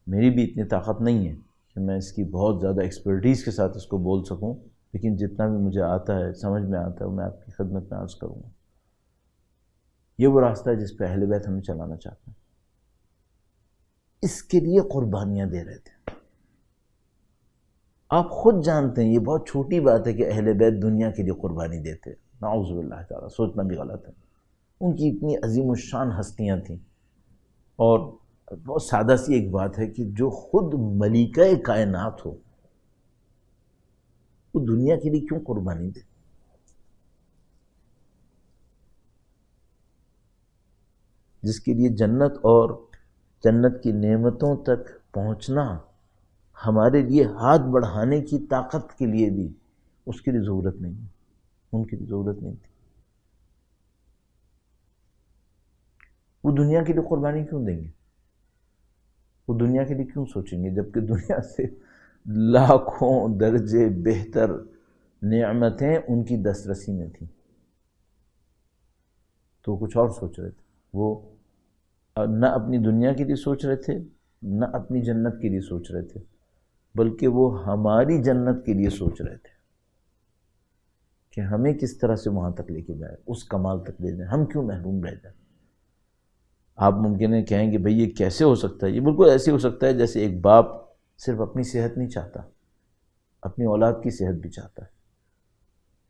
میری بھی اتنی طاقت نہیں ہے کہ میں اس کی بہت زیادہ ایکسپرٹیز کے ساتھ اس کو بول سکوں، لیکن جتنا بھی مجھے آتا ہے، سمجھ میں آتا ہے، وہ میں آپ کی خدمت میں عرض کروں گا. یہ وہ راستہ ہے جس پہ اہل بیت ہمیں چلانا چاہتے ہیں. اس کے لیے قربانیاں دے رہے تھے. آپ خود جانتے ہیں یہ بہت چھوٹی بات ہے کہ اہل بیت دنیا کے لیے قربانی دیتے. نعوذ باللہ تعالیٰ، سوچنا بھی غلط ہے. ان کی اتنی عظیم الشان ہستیاں تھیں، اور بہت سادہ سی ایک بات ہے کہ جو خود ملکہ کائنات ہو وہ دنیا کے لیے کیوں قربانی دے؟ جس کے لیے جنت اور جنت کی نعمتوں تک پہنچنا ہمارے لیے ہاتھ بڑھانے کی طاقت کے لیے بھی اس کے لیے ضرورت نہیں ہے، ان کی ضرورت نہیں تھی. وہ دنیا کے لیے قربانی کیوں دیں گے؟ وہ دنیا کے لیے کیوں سوچیں گے جبکہ دنیا سے لاکھوں درجے بہتر نعمتیں ان کی دسترسی میں تھیں؟ تو کچھ اور سوچ رہے تھے. وہ نہ اپنی دنیا کے لیے سوچ رہے تھے، نہ اپنی جنت کے لیے سوچ رہے تھے، بلکہ وہ ہماری جنت کے لیے سوچ رہے تھے کہ ہمیں کس طرح سے وہاں تک لے کے جائے، اس کمال تک لے جائے، ہم کیوں محروم رہ جائیں. آپ ممکن ہے کہیں گے بھئی یہ کیسے ہو سکتا ہے؟ یہ بالکل ایسے ہو سکتا ہے جیسے ایک باپ صرف اپنی صحت نہیں چاہتا، اپنی اولاد کی صحت بھی چاہتا ہے.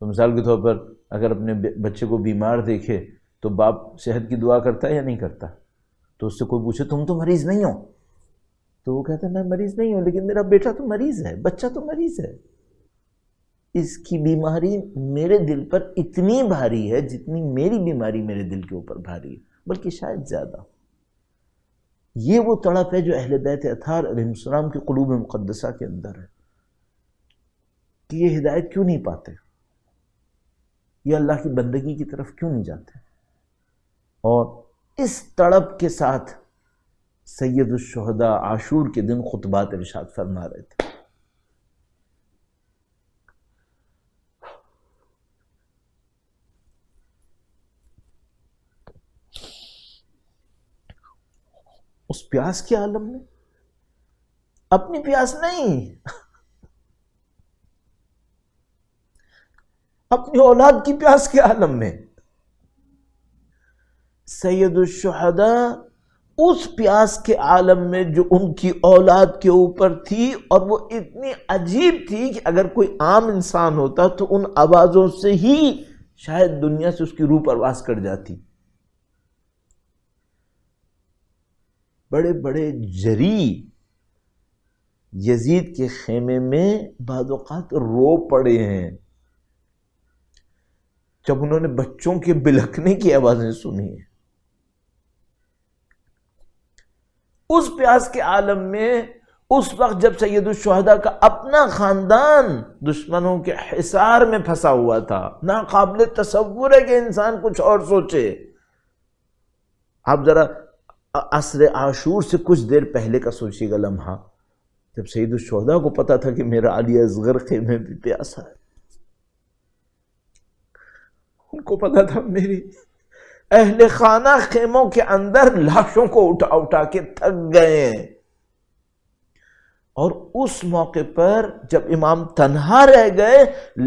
تو مثال کے طور پر اگر اپنے بچے کو بیمار دیکھے تو باپ صحت کی دعا کرتا ہے یا نہیں کرتا؟ تو اس سے کوئی پوچھے تم تو مریض نہیں ہو، تو وہ کہتا ہے میں مریض نہیں ہوں، لیکن میرا بیٹا تو مریض ہے، بچہ تو مریض ہے. اس کی بیماری میرے دل پر اتنی بھاری ہے جتنی میری بیماری میرے دل کے اوپر بھاری ہے، بلکہ شاید زیادہ. یہ وہ تڑپ ہے جو اہل بیت اطہار علیہ السلام کی قلوب مقدسہ کے اندر ہے کہ یہ ہدایت کیوں نہیں پاتے، یہ اللہ کی بندگی کی طرف کیوں نہیں جاتے. اور اس تڑپ کے ساتھ سید الشہداء عاشور کے دن خطبات ارشاد فرما رہے تھے. اس پیاس کے عالم میں، اپنی پیاس نہیں، اپنی اولاد کی پیاس کے عالم میں، سید الشہداء اس پیاس کے عالم میں جو ان کی اولاد کے اوپر تھی، اور وہ اتنی عجیب تھی کہ اگر کوئی عام انسان ہوتا تو ان آوازوں سے ہی شاید دنیا سے اس کی روح پرواز کر جاتی. بڑے بڑے جری یزید کے خیمے میں بعض اوقات رو پڑے ہیں جب انہوں نے بچوں کے بلکنے کی آوازیں سنی ہیں. اس پیاس کے عالم میں اس وقت جب سید الشہداء کا اپنا خاندان دشمنوں کے حصار میں پھنسا ہوا تھا، ناقابل تصور ہے کہ انسان کچھ اور سوچے۔ آپ ذرا عصر عاشور سے کچھ دیر پہلے کا سوچیے گا لمحہ، جب سید الشہداء کو پتا تھا کہ میرا علی اصغر خیمے میں پیاسا ہے، ان کو پتا تھا میری اہل خانہ خیموں کے اندر لاشوں کو اٹھا اٹھا کے تھک گئے ہیں، اور اس موقع پر جب امام تنہا رہ گئے،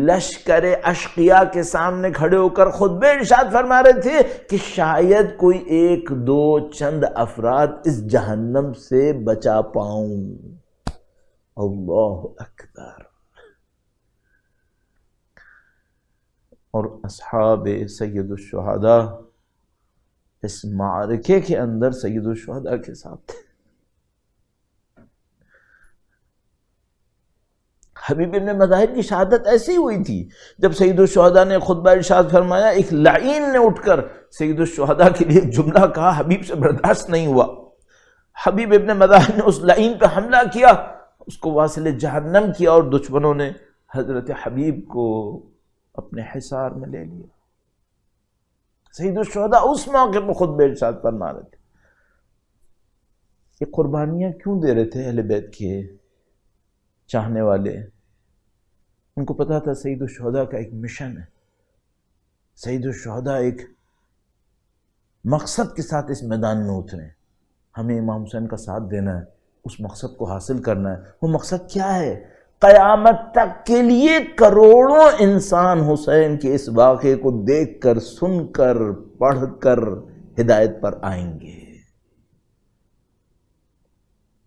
لشکر اشقیاء کے سامنے کھڑے ہو کر خطبے ارشاد فرما رہے تھے کہ شاید کوئی ایک دو چند افراد اس جہنم سے بچا پاؤں۔ اللہ اکبر۔ اور اصحاب سید الشہداء اس معرکے کے اندر سید الشہداء کے ساتھ تھے۔ حبیب ابن مظاہر کی شہادت ایسی ہوئی تھی، جب سید الشہداء نے خطبہ ارشاد فرمایا، ایک لعین نے اٹھ کر سید الشہداء کے لیے ایک جملہ کہا، حبیب سے برداشت نہیں ہوا، حبیب ابن مظاہر نے اس لعین پہ حملہ کیا، اس کو واصل جہنم کیا، اور دشمنوں نے حضرت حبیب کو اپنے حصار میں لے لیا۔ سید الشہداء اس موقع پہ خطبہ ارشاد فرما رہے تھے۔ یہ قربانیاں کیوں دے رہے تھے اہل بیت کے چاہنے والے؟ ان کو پتا تھا سید الشہداء کا ایک مشن ہے، سید الشہداء ایک مقصد کے ساتھ اس میدان میں اترے، ہمیں امام حسین کا ساتھ دینا ہے، اس مقصد کو حاصل کرنا ہے۔ وہ مقصد کیا ہے؟ قیامت تک کے لیے کروڑوں انسان حسین کے اس واقعے کو دیکھ کر، سن کر، پڑھ کر ہدایت پر آئیں گے۔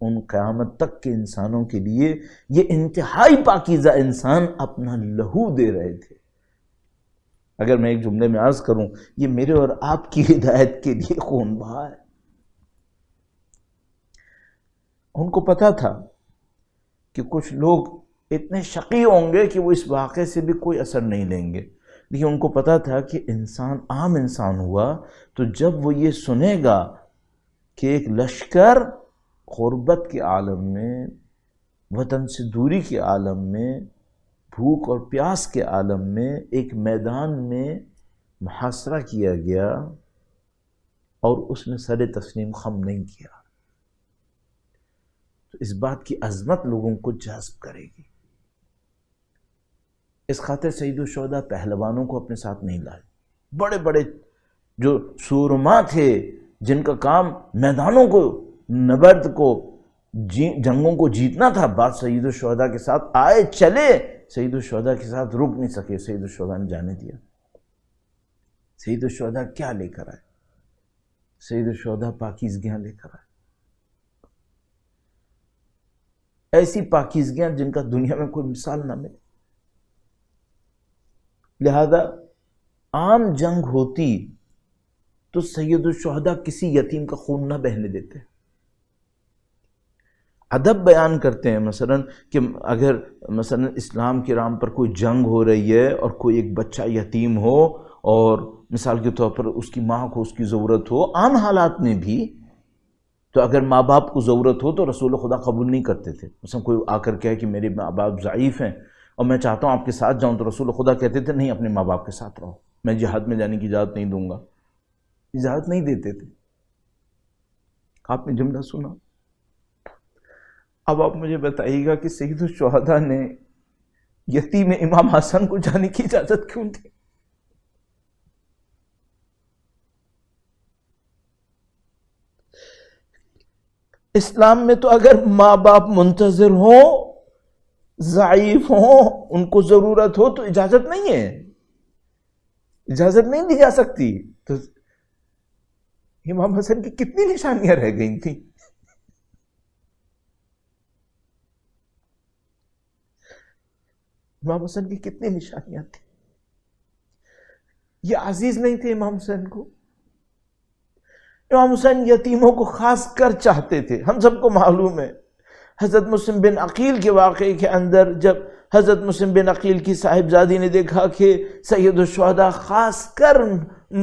ان قیامت تک کے انسانوں کے لیے یہ انتہائی پاکیزہ انسان اپنا لہو دے رہے تھے۔ اگر میں ایک جملے میں عرض کروں، یہ میرے اور آپ کی ہدایت کے لیے خون بہا ہے۔ ان کو پتا تھا کہ کچھ لوگ اتنے شقی ہوں گے کہ وہ اس واقعے سے بھی کوئی اثر نہیں لیں گے، لیکن ان کو پتا تھا کہ انسان عام انسان ہوا تو جب وہ یہ سنے گا کہ ایک لشکر غربت کے عالم میں، وطن سے دوری کے عالم میں، بھوک اور پیاس کے عالم میں ایک میدان میں محاصرہ کیا گیا اور اس نے سر تسلیم خم نہیں کیا، تو اس بات کی عظمت لوگوں کو جذب کرے گی۔ اس خاطر سید الشہداء پہلوانوں کو اپنے ساتھ نہیں لائے، بڑے بڑے جو سورما تھے جن کا کام میدانوں کو، نبرد کو، جنگوں کو جیتنا تھا، بعد سید الشہداء کے ساتھ آئے چلے، سید الشہداء کے ساتھ رک نہیں سکے، سید الشہداء نے جانے دیا۔ سید الشہداء کیا لے کر آئے؟ سید الشہداء پاکیزگیاں لے کر آئے، ایسی پاکیزگیاں جن کا دنیا میں کوئی مثال نہ ملے۔ لہذا عام جنگ ہوتی تو سید الشہداء کسی یتیم کا خون نہ بہنے دیتے۔ ادب بیان کرتے ہیں مثلا کہ اگر مثلا اسلام کے نام پر کوئی جنگ ہو رہی ہے اور کوئی ایک بچہ یتیم ہو اور مثال کے طور پر اس کی ماں کو اس کی ضرورت ہو، عام حالات میں بھی تو اگر ماں باپ کو ضرورت ہو تو رسول خدا قبول نہیں کرتے تھے۔ مثلا کوئی آ کر کہے کہ میرے ماں باپ ضعیف ہیں اور میں چاہتا ہوں آپ کے ساتھ جاؤں، تو رسول خدا کہتے تھے نہیں، اپنے ماں باپ کے ساتھ رہو، میں جہاد میں جانے کی اجازت نہیں دوں گا، اجازت نہیں دیتے تھے۔ آپ نے جملہ سنا۔ اب آپ مجھے بتائیے گا کہ سید الشہداء نے یتیم امام حسن کو جانے کی اجازت کیوں دی؟ اسلام میں تو اگر ماں باپ منتظر ہوں، ضعیف ہوں، ان کو ضرورت ہو تو اجازت نہیں ہے، اجازت نہیں دی جا سکتی۔ تو امام حسن کی کتنی نشانیاں رہ گئی تھیں؟ امام حسن کی کتنی نشانیاں تھیں؟ یہ عزیز نہیں تھے امام حسین کو؟ امام حسین یتیموں کو خاص کر چاہتے تھے، ہم سب کو معلوم ہے۔ حضرت مسلم بن عقیل کے واقعے کے اندر جب حضرت مسلم بن عقیل کی صاحبزادی نے دیکھا کہ سید الشہداء خاص کر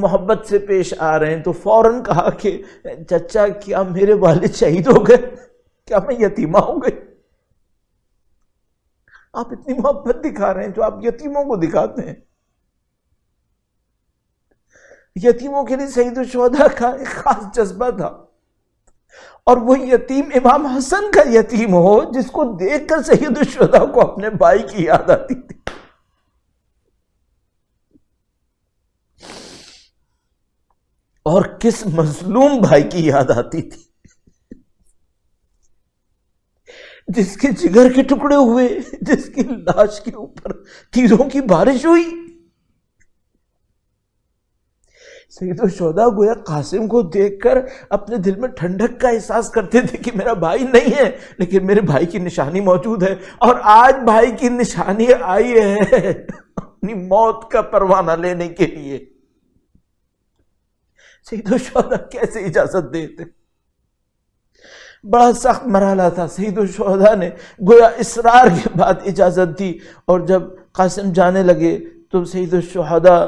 محبت سے پیش آ رہے ہیں تو فوراً کہا کہ چچا کیا میرے والد شہید ہو گئے؟ کیا میں یتیمہ ہو گئی؟ آپ اتنی محبت دکھا رہے ہیں جو آپ یتیموں کو دکھاتے ہیں۔ یتیموں کے لیے سید الشہداء کا ایک خاص جذبہ تھا، اور وہ یتیم امام حسن کا یتیم ہو جس کو دیکھ کر سید الشہداء کو اپنے بھائی کی یاد آتی تھی۔ اور کس مظلوم بھائی کی یاد آتی تھی، جس کے جگر کے ٹکڑے ہوئے، جس کی لاش کے اوپر تیروں کی بارش ہوئی۔ سید الشہداء گویا قاسم کو دیکھ کر اپنے دل میں ٹھنڈک کا احساس کرتے تھے کہ میرا بھائی نہیں ہے لیکن میرے بھائی کی نشانی موجود ہے، اور آج بھائی کی نشانی آئی ہے اپنی موت کا پروانہ لینے کے لیے۔ سید الشہداء کیسے اجازت دیتے؟ بڑا سخت مرحلہ تھا۔ سید الشہداء نے گویا اصرار کے بعد اجازت دی، اور جب قاسم جانے لگے تو سید الشہداء،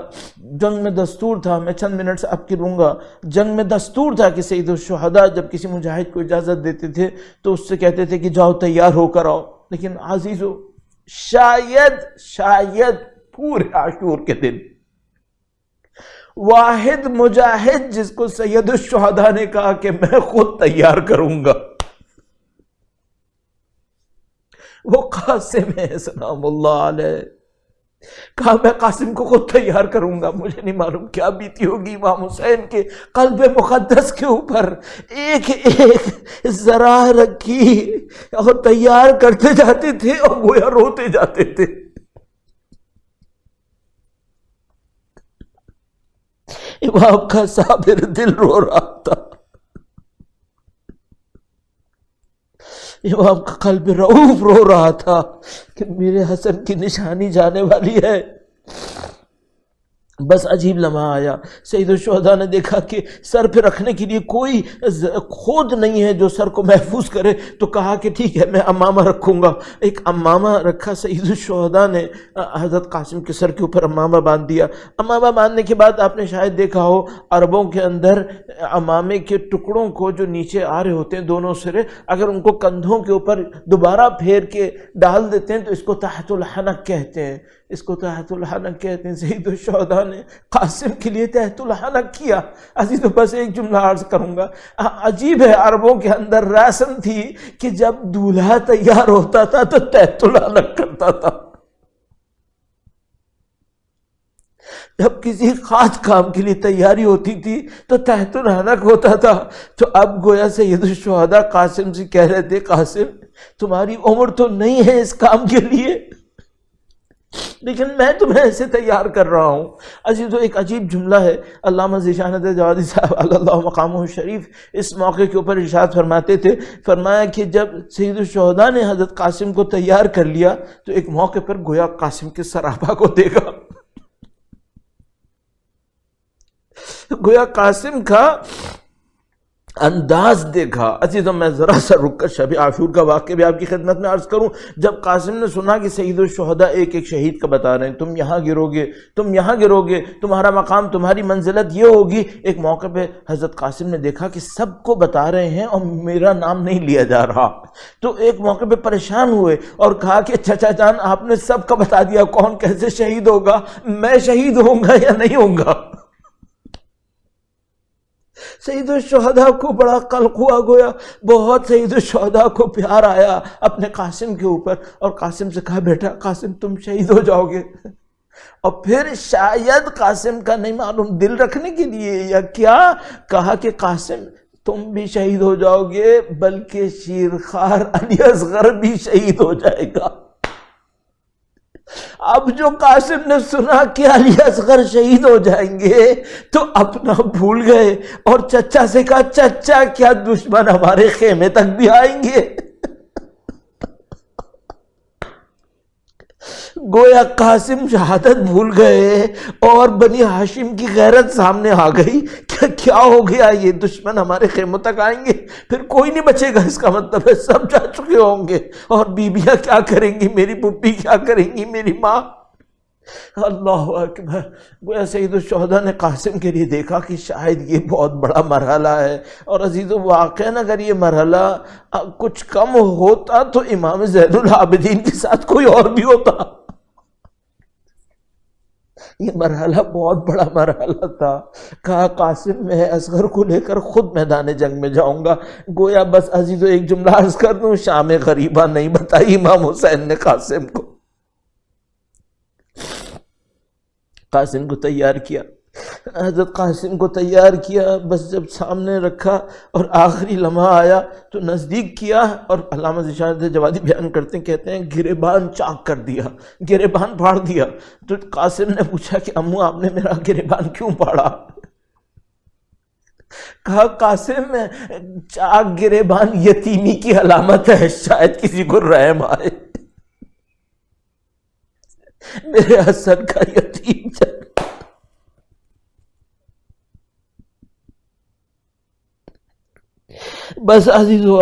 جنگ میں دستور تھا، میں چند منٹ سے اب کی لوں گا، جنگ میں دستور تھا کہ سید الشہداء جب کسی مجاہد کو اجازت دیتے تھے تو اس سے کہتے تھے کہ جاؤ تیار ہو کر آؤ۔ لیکن عزیزو، شاید پورے عاشور کے دن واحد مجاہد جس کو سید الشہداء نے کہا کہ میں خود تیار کروں گا، وہ قاسم ہے سلام اللہ علیہ۔ کہا میں قاسم کو خود تیار کروں گا۔ مجھے نہیں معلوم کیا بیتی ہوگی امام حسین کے قلب مقدس کے اوپر۔ ایک ایک ذرا رکھی اور تیار کرتے جاتے تھے اور گویا روتے جاتے تھے۔ امام کا صابر دل رو رہا تھا، امام کا قلب رعوف رو رہا تھا کہ میرے حسن کی نشانی جانے والی ہے۔ بس عجیب لمحہ آیا، سید الشہداء نے دیکھا کہ سر پہ رکھنے کے لیے کوئی خود نہیں ہے جو سر کو محفوظ کرے، تو کہا کہ ٹھیک ہے میں امامہ رکھوں گا۔ ایک امامہ رکھا سید الشہداء نے، حضرت قاسم کے سر کے اوپر امامہ باندھ دیا۔ امامہ باندھنے کے بعد آپ نے شاید دیکھا ہو عربوں کے اندر امامے کے ٹکڑوں کو جو نیچے آ رہے ہوتے ہیں دونوں سرے، اگر ان کو کندھوں کے اوپر دوبارہ پھیر کے ڈال دیتے ہیں تو اس کو تحت الحنک کہتے ہیں، اس کو تحت الحنک کہتے ہیں۔ سید الشہداء نے قاسم کے لیے تحت الحنک کیا۔ عزیز تو بس ایک جملہ عرض کروں گا، عجیب ہے عربوں کے اندر رسم تھی کہ جب دولہا تیار ہوتا تھا تو تحت الحنک کرتا تھا۔ جب کسی خاص کام کے لیے تیاری ہوتی تھی تو تحت الحنک ہوتا تھا۔ تو اب گویا سید الشہداء قاسم سے کہہ رہے تھے قاسم تمہاری عمر تو نہیں ہے اس کام کے لیے، لیکن میں تمہیں ایسے تیار کر رہا ہوں۔ عزیزو ایک عجیب جملہ ہے، علامہ ذیشان جوادی صاحب اللہ مقامہ شریف اس موقع کے اوپر ارشاد فرماتے تھے، فرمایا کہ جب سید الشہداء نے حضرت قاسم کو تیار کر لیا تو ایک موقع پر گویا قاسم کے سراپا کو دیکھا، گویا قاسم کا انداز دیکھا۔ عزیزوں میں ذرا سا رک کر شب عاشور کا واقعہ بھی آپ کی خدمت میں عرض کروں۔ جب قاسم نے سنا کہ سید الشہداء ایک ایک شہید کا بتا رہے ہیں، تم یہاں گرو گے، تم یہاں گرو گے، تمہارا مقام، تمہاری منزلت یہ ہوگی، ایک موقع پہ حضرت قاسم نے دیکھا کہ سب کو بتا رہے ہیں اور میرا نام نہیں لیا جا رہا، تو ایک موقع پہ پریشان ہوئے اور کہا کہ چچا جان آپ نے سب کا بتا دیا، کون کیسے شہید ہوگا، میں شہید ہوں گا یا نہیں ہوں گا؟ سید الشہداء کو بڑا قلق ہوا، گویا بہت سید الشہداء کو پیار آیا اپنے قاسم کے اوپر، اور قاسم سے کہا بیٹا قاسم تم شہید ہو جاؤ گے۔ اور پھر شاید قاسم کا نہیں معلوم دل رکھنے کے لیے یا کیا، کہا کہ قاسم تم بھی شہید ہو جاؤ گے بلکہ شیرخوار علی اصغر بھی شہید ہو جائے گا۔ اب جو قاسم نے سنا کہ علی اصغر شہید ہو جائیں گے تو اپنا بھول گئے اور چچا سے کہا چچا کیا دشمن ہمارے خیمے تک بھی آئیں گے؟ گویا قاسم شہادت بھول گئے اور بنی ہاشم کی غیرت سامنے آ گئی کہ کیا ہو گیا، یہ دشمن ہمارے خیموں تک آئیں گے، پھر کوئی نہیں بچے گا، اس کا مطلب ہے سب جا چکے ہوں گے، اور بیویاں کیا کریں گی، میری پھپھی کیا کریں گی، میری ماں۔ اللہ اکبر. گویا سید الشہداء نے قاسم کے لیے دیکھا کہ شاید یہ بہت بڑا مرحلہ ہے، اور عزیزو واقعاً اگر یہ مرحلہ کچھ کم ہوتا تو امام زین العابدین کے ساتھ کوئی اور بھی ہوتا. یہ مرحلہ بہت بڑا مرحلہ تھا. کہا قاسم میں اصغر کو لے کر خود میدان جنگ میں جاؤں گا. گویا بس عزیزو ایک جملہ عرض کر دوں، شام غریبہ نہیں بتائی امام حسین نے قاسم کو. قاسم کو تیار کیا، حضرت قاسم کو تیار کیا. بس جب سامنے رکھا اور آخری لمحہ آیا تو نزدیک کیا، اور علامہ ذیشان جوادی بیان کرتے ہیں، کہتے ہیں گریبان چاک کر دیا، گریبان پھاڑ دیا. تو قاسم نے پوچھا کہ امو آپ نے میرا گریبان کیوں پھاڑا؟ کہا قاسم میں چاک گریبان یتیمی کی علامت ہے، شاید کسی کو رحم آئے. میرے حسن کا یتیم چاک. بس عزیزو،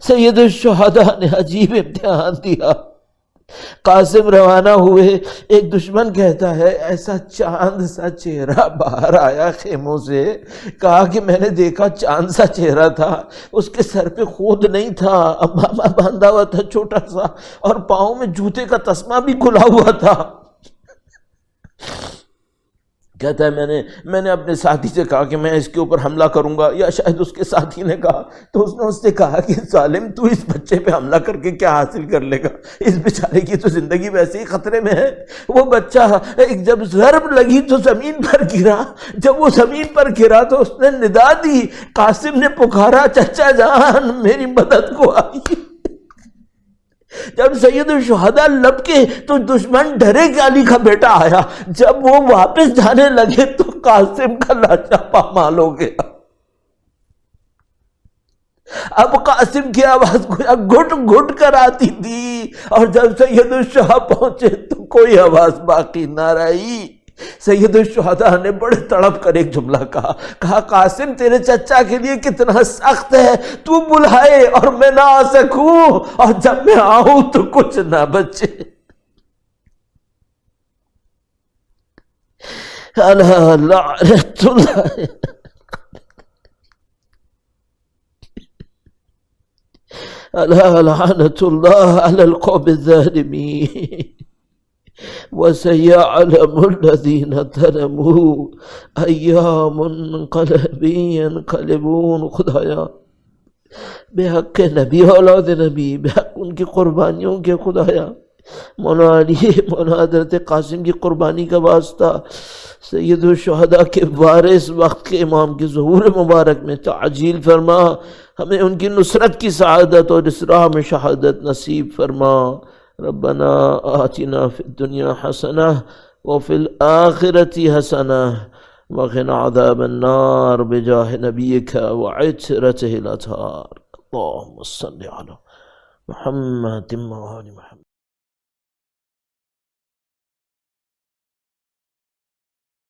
سید الشہداء نے عجیب امتحان دیا. قاسم روانہ ہوئے. ایک دشمن کہتا ہے ایسا چاند سا چہرہ باہر آیا خیموں سے. کہا کہ میں نے دیکھا چاند سا چہرہ تھا، اس کے سر پہ خود نہیں تھا، امامہ باندھا ہوا تھا چھوٹا سا، اور پاؤں میں جوتے کا تسمہ بھی کھلا ہوا تھا. کہتا ہے میں نے اپنے ساتھی سے کہا کہ میں اس کے اوپر حملہ کروں گا، یا شاید اس کے ساتھی نے کہا. تو اس نے اس سے کہا کہ ظالم تو اس بچے پہ حملہ کر کے کیا حاصل کر لے گا، اس بیچارے کی تو زندگی ویسے ہی خطرے میں ہے. وہ بچہ جب ضرب لگی تو زمین پر گرا. جب وہ زمین پر گرا تو اس نے ندا دی. قاسم نے پکارا چچا جان میری مدد کو آئی. جب سید الشہداء لپکے تو دشمن ڈرے کہ علی کا بیٹا آیا. جب وہ واپس جانے لگے تو قاسم کا لاچا پامال ہو گیا. اب قاسم کی آواز گھٹ گھٹ کر آتی تھی، اور جب سید الشہداء پہنچے تو کوئی آواز باقی نہ رہی. سید الشہداء نے بڑے تڑپ کر ایک جملہ کہا قاسم تیرے چچا کے لیے کتنا سخت ہے، تو بلائے اور میں نہ آ سکوں، اور جب میں آؤں تو کچھ نہ بچے. اللہ لعنت اللہ اللہ لعنت اللہ علی القوم الظالمین وَسَيَعْلَمُ الَّذِينَ ظَلَمُوا أَيَّا مُنْقَلَبٍ يَنْقَلِبُونَ. خدایا بے حق نبی اولاد نبی، بے حق ان کی قربانیوں کے خدایا، مولا علی مولا حضرت قاسم کی قربانی کا واسطہ سید الشہداء کے وارث وقت کے امام کے ظہور مبارک میں تعجیل فرما. ہمیں ان کی نصرت کی سعادت اور اس راہ میں شہادت نصیب فرما. ربنا آتنا فی الدنیا حسنہ وفی الآخرة حسنہ وقنا عذاب النار بجاہ نبیک وعترته الأطہار. اللہم صلی علی محمد و آل محمد.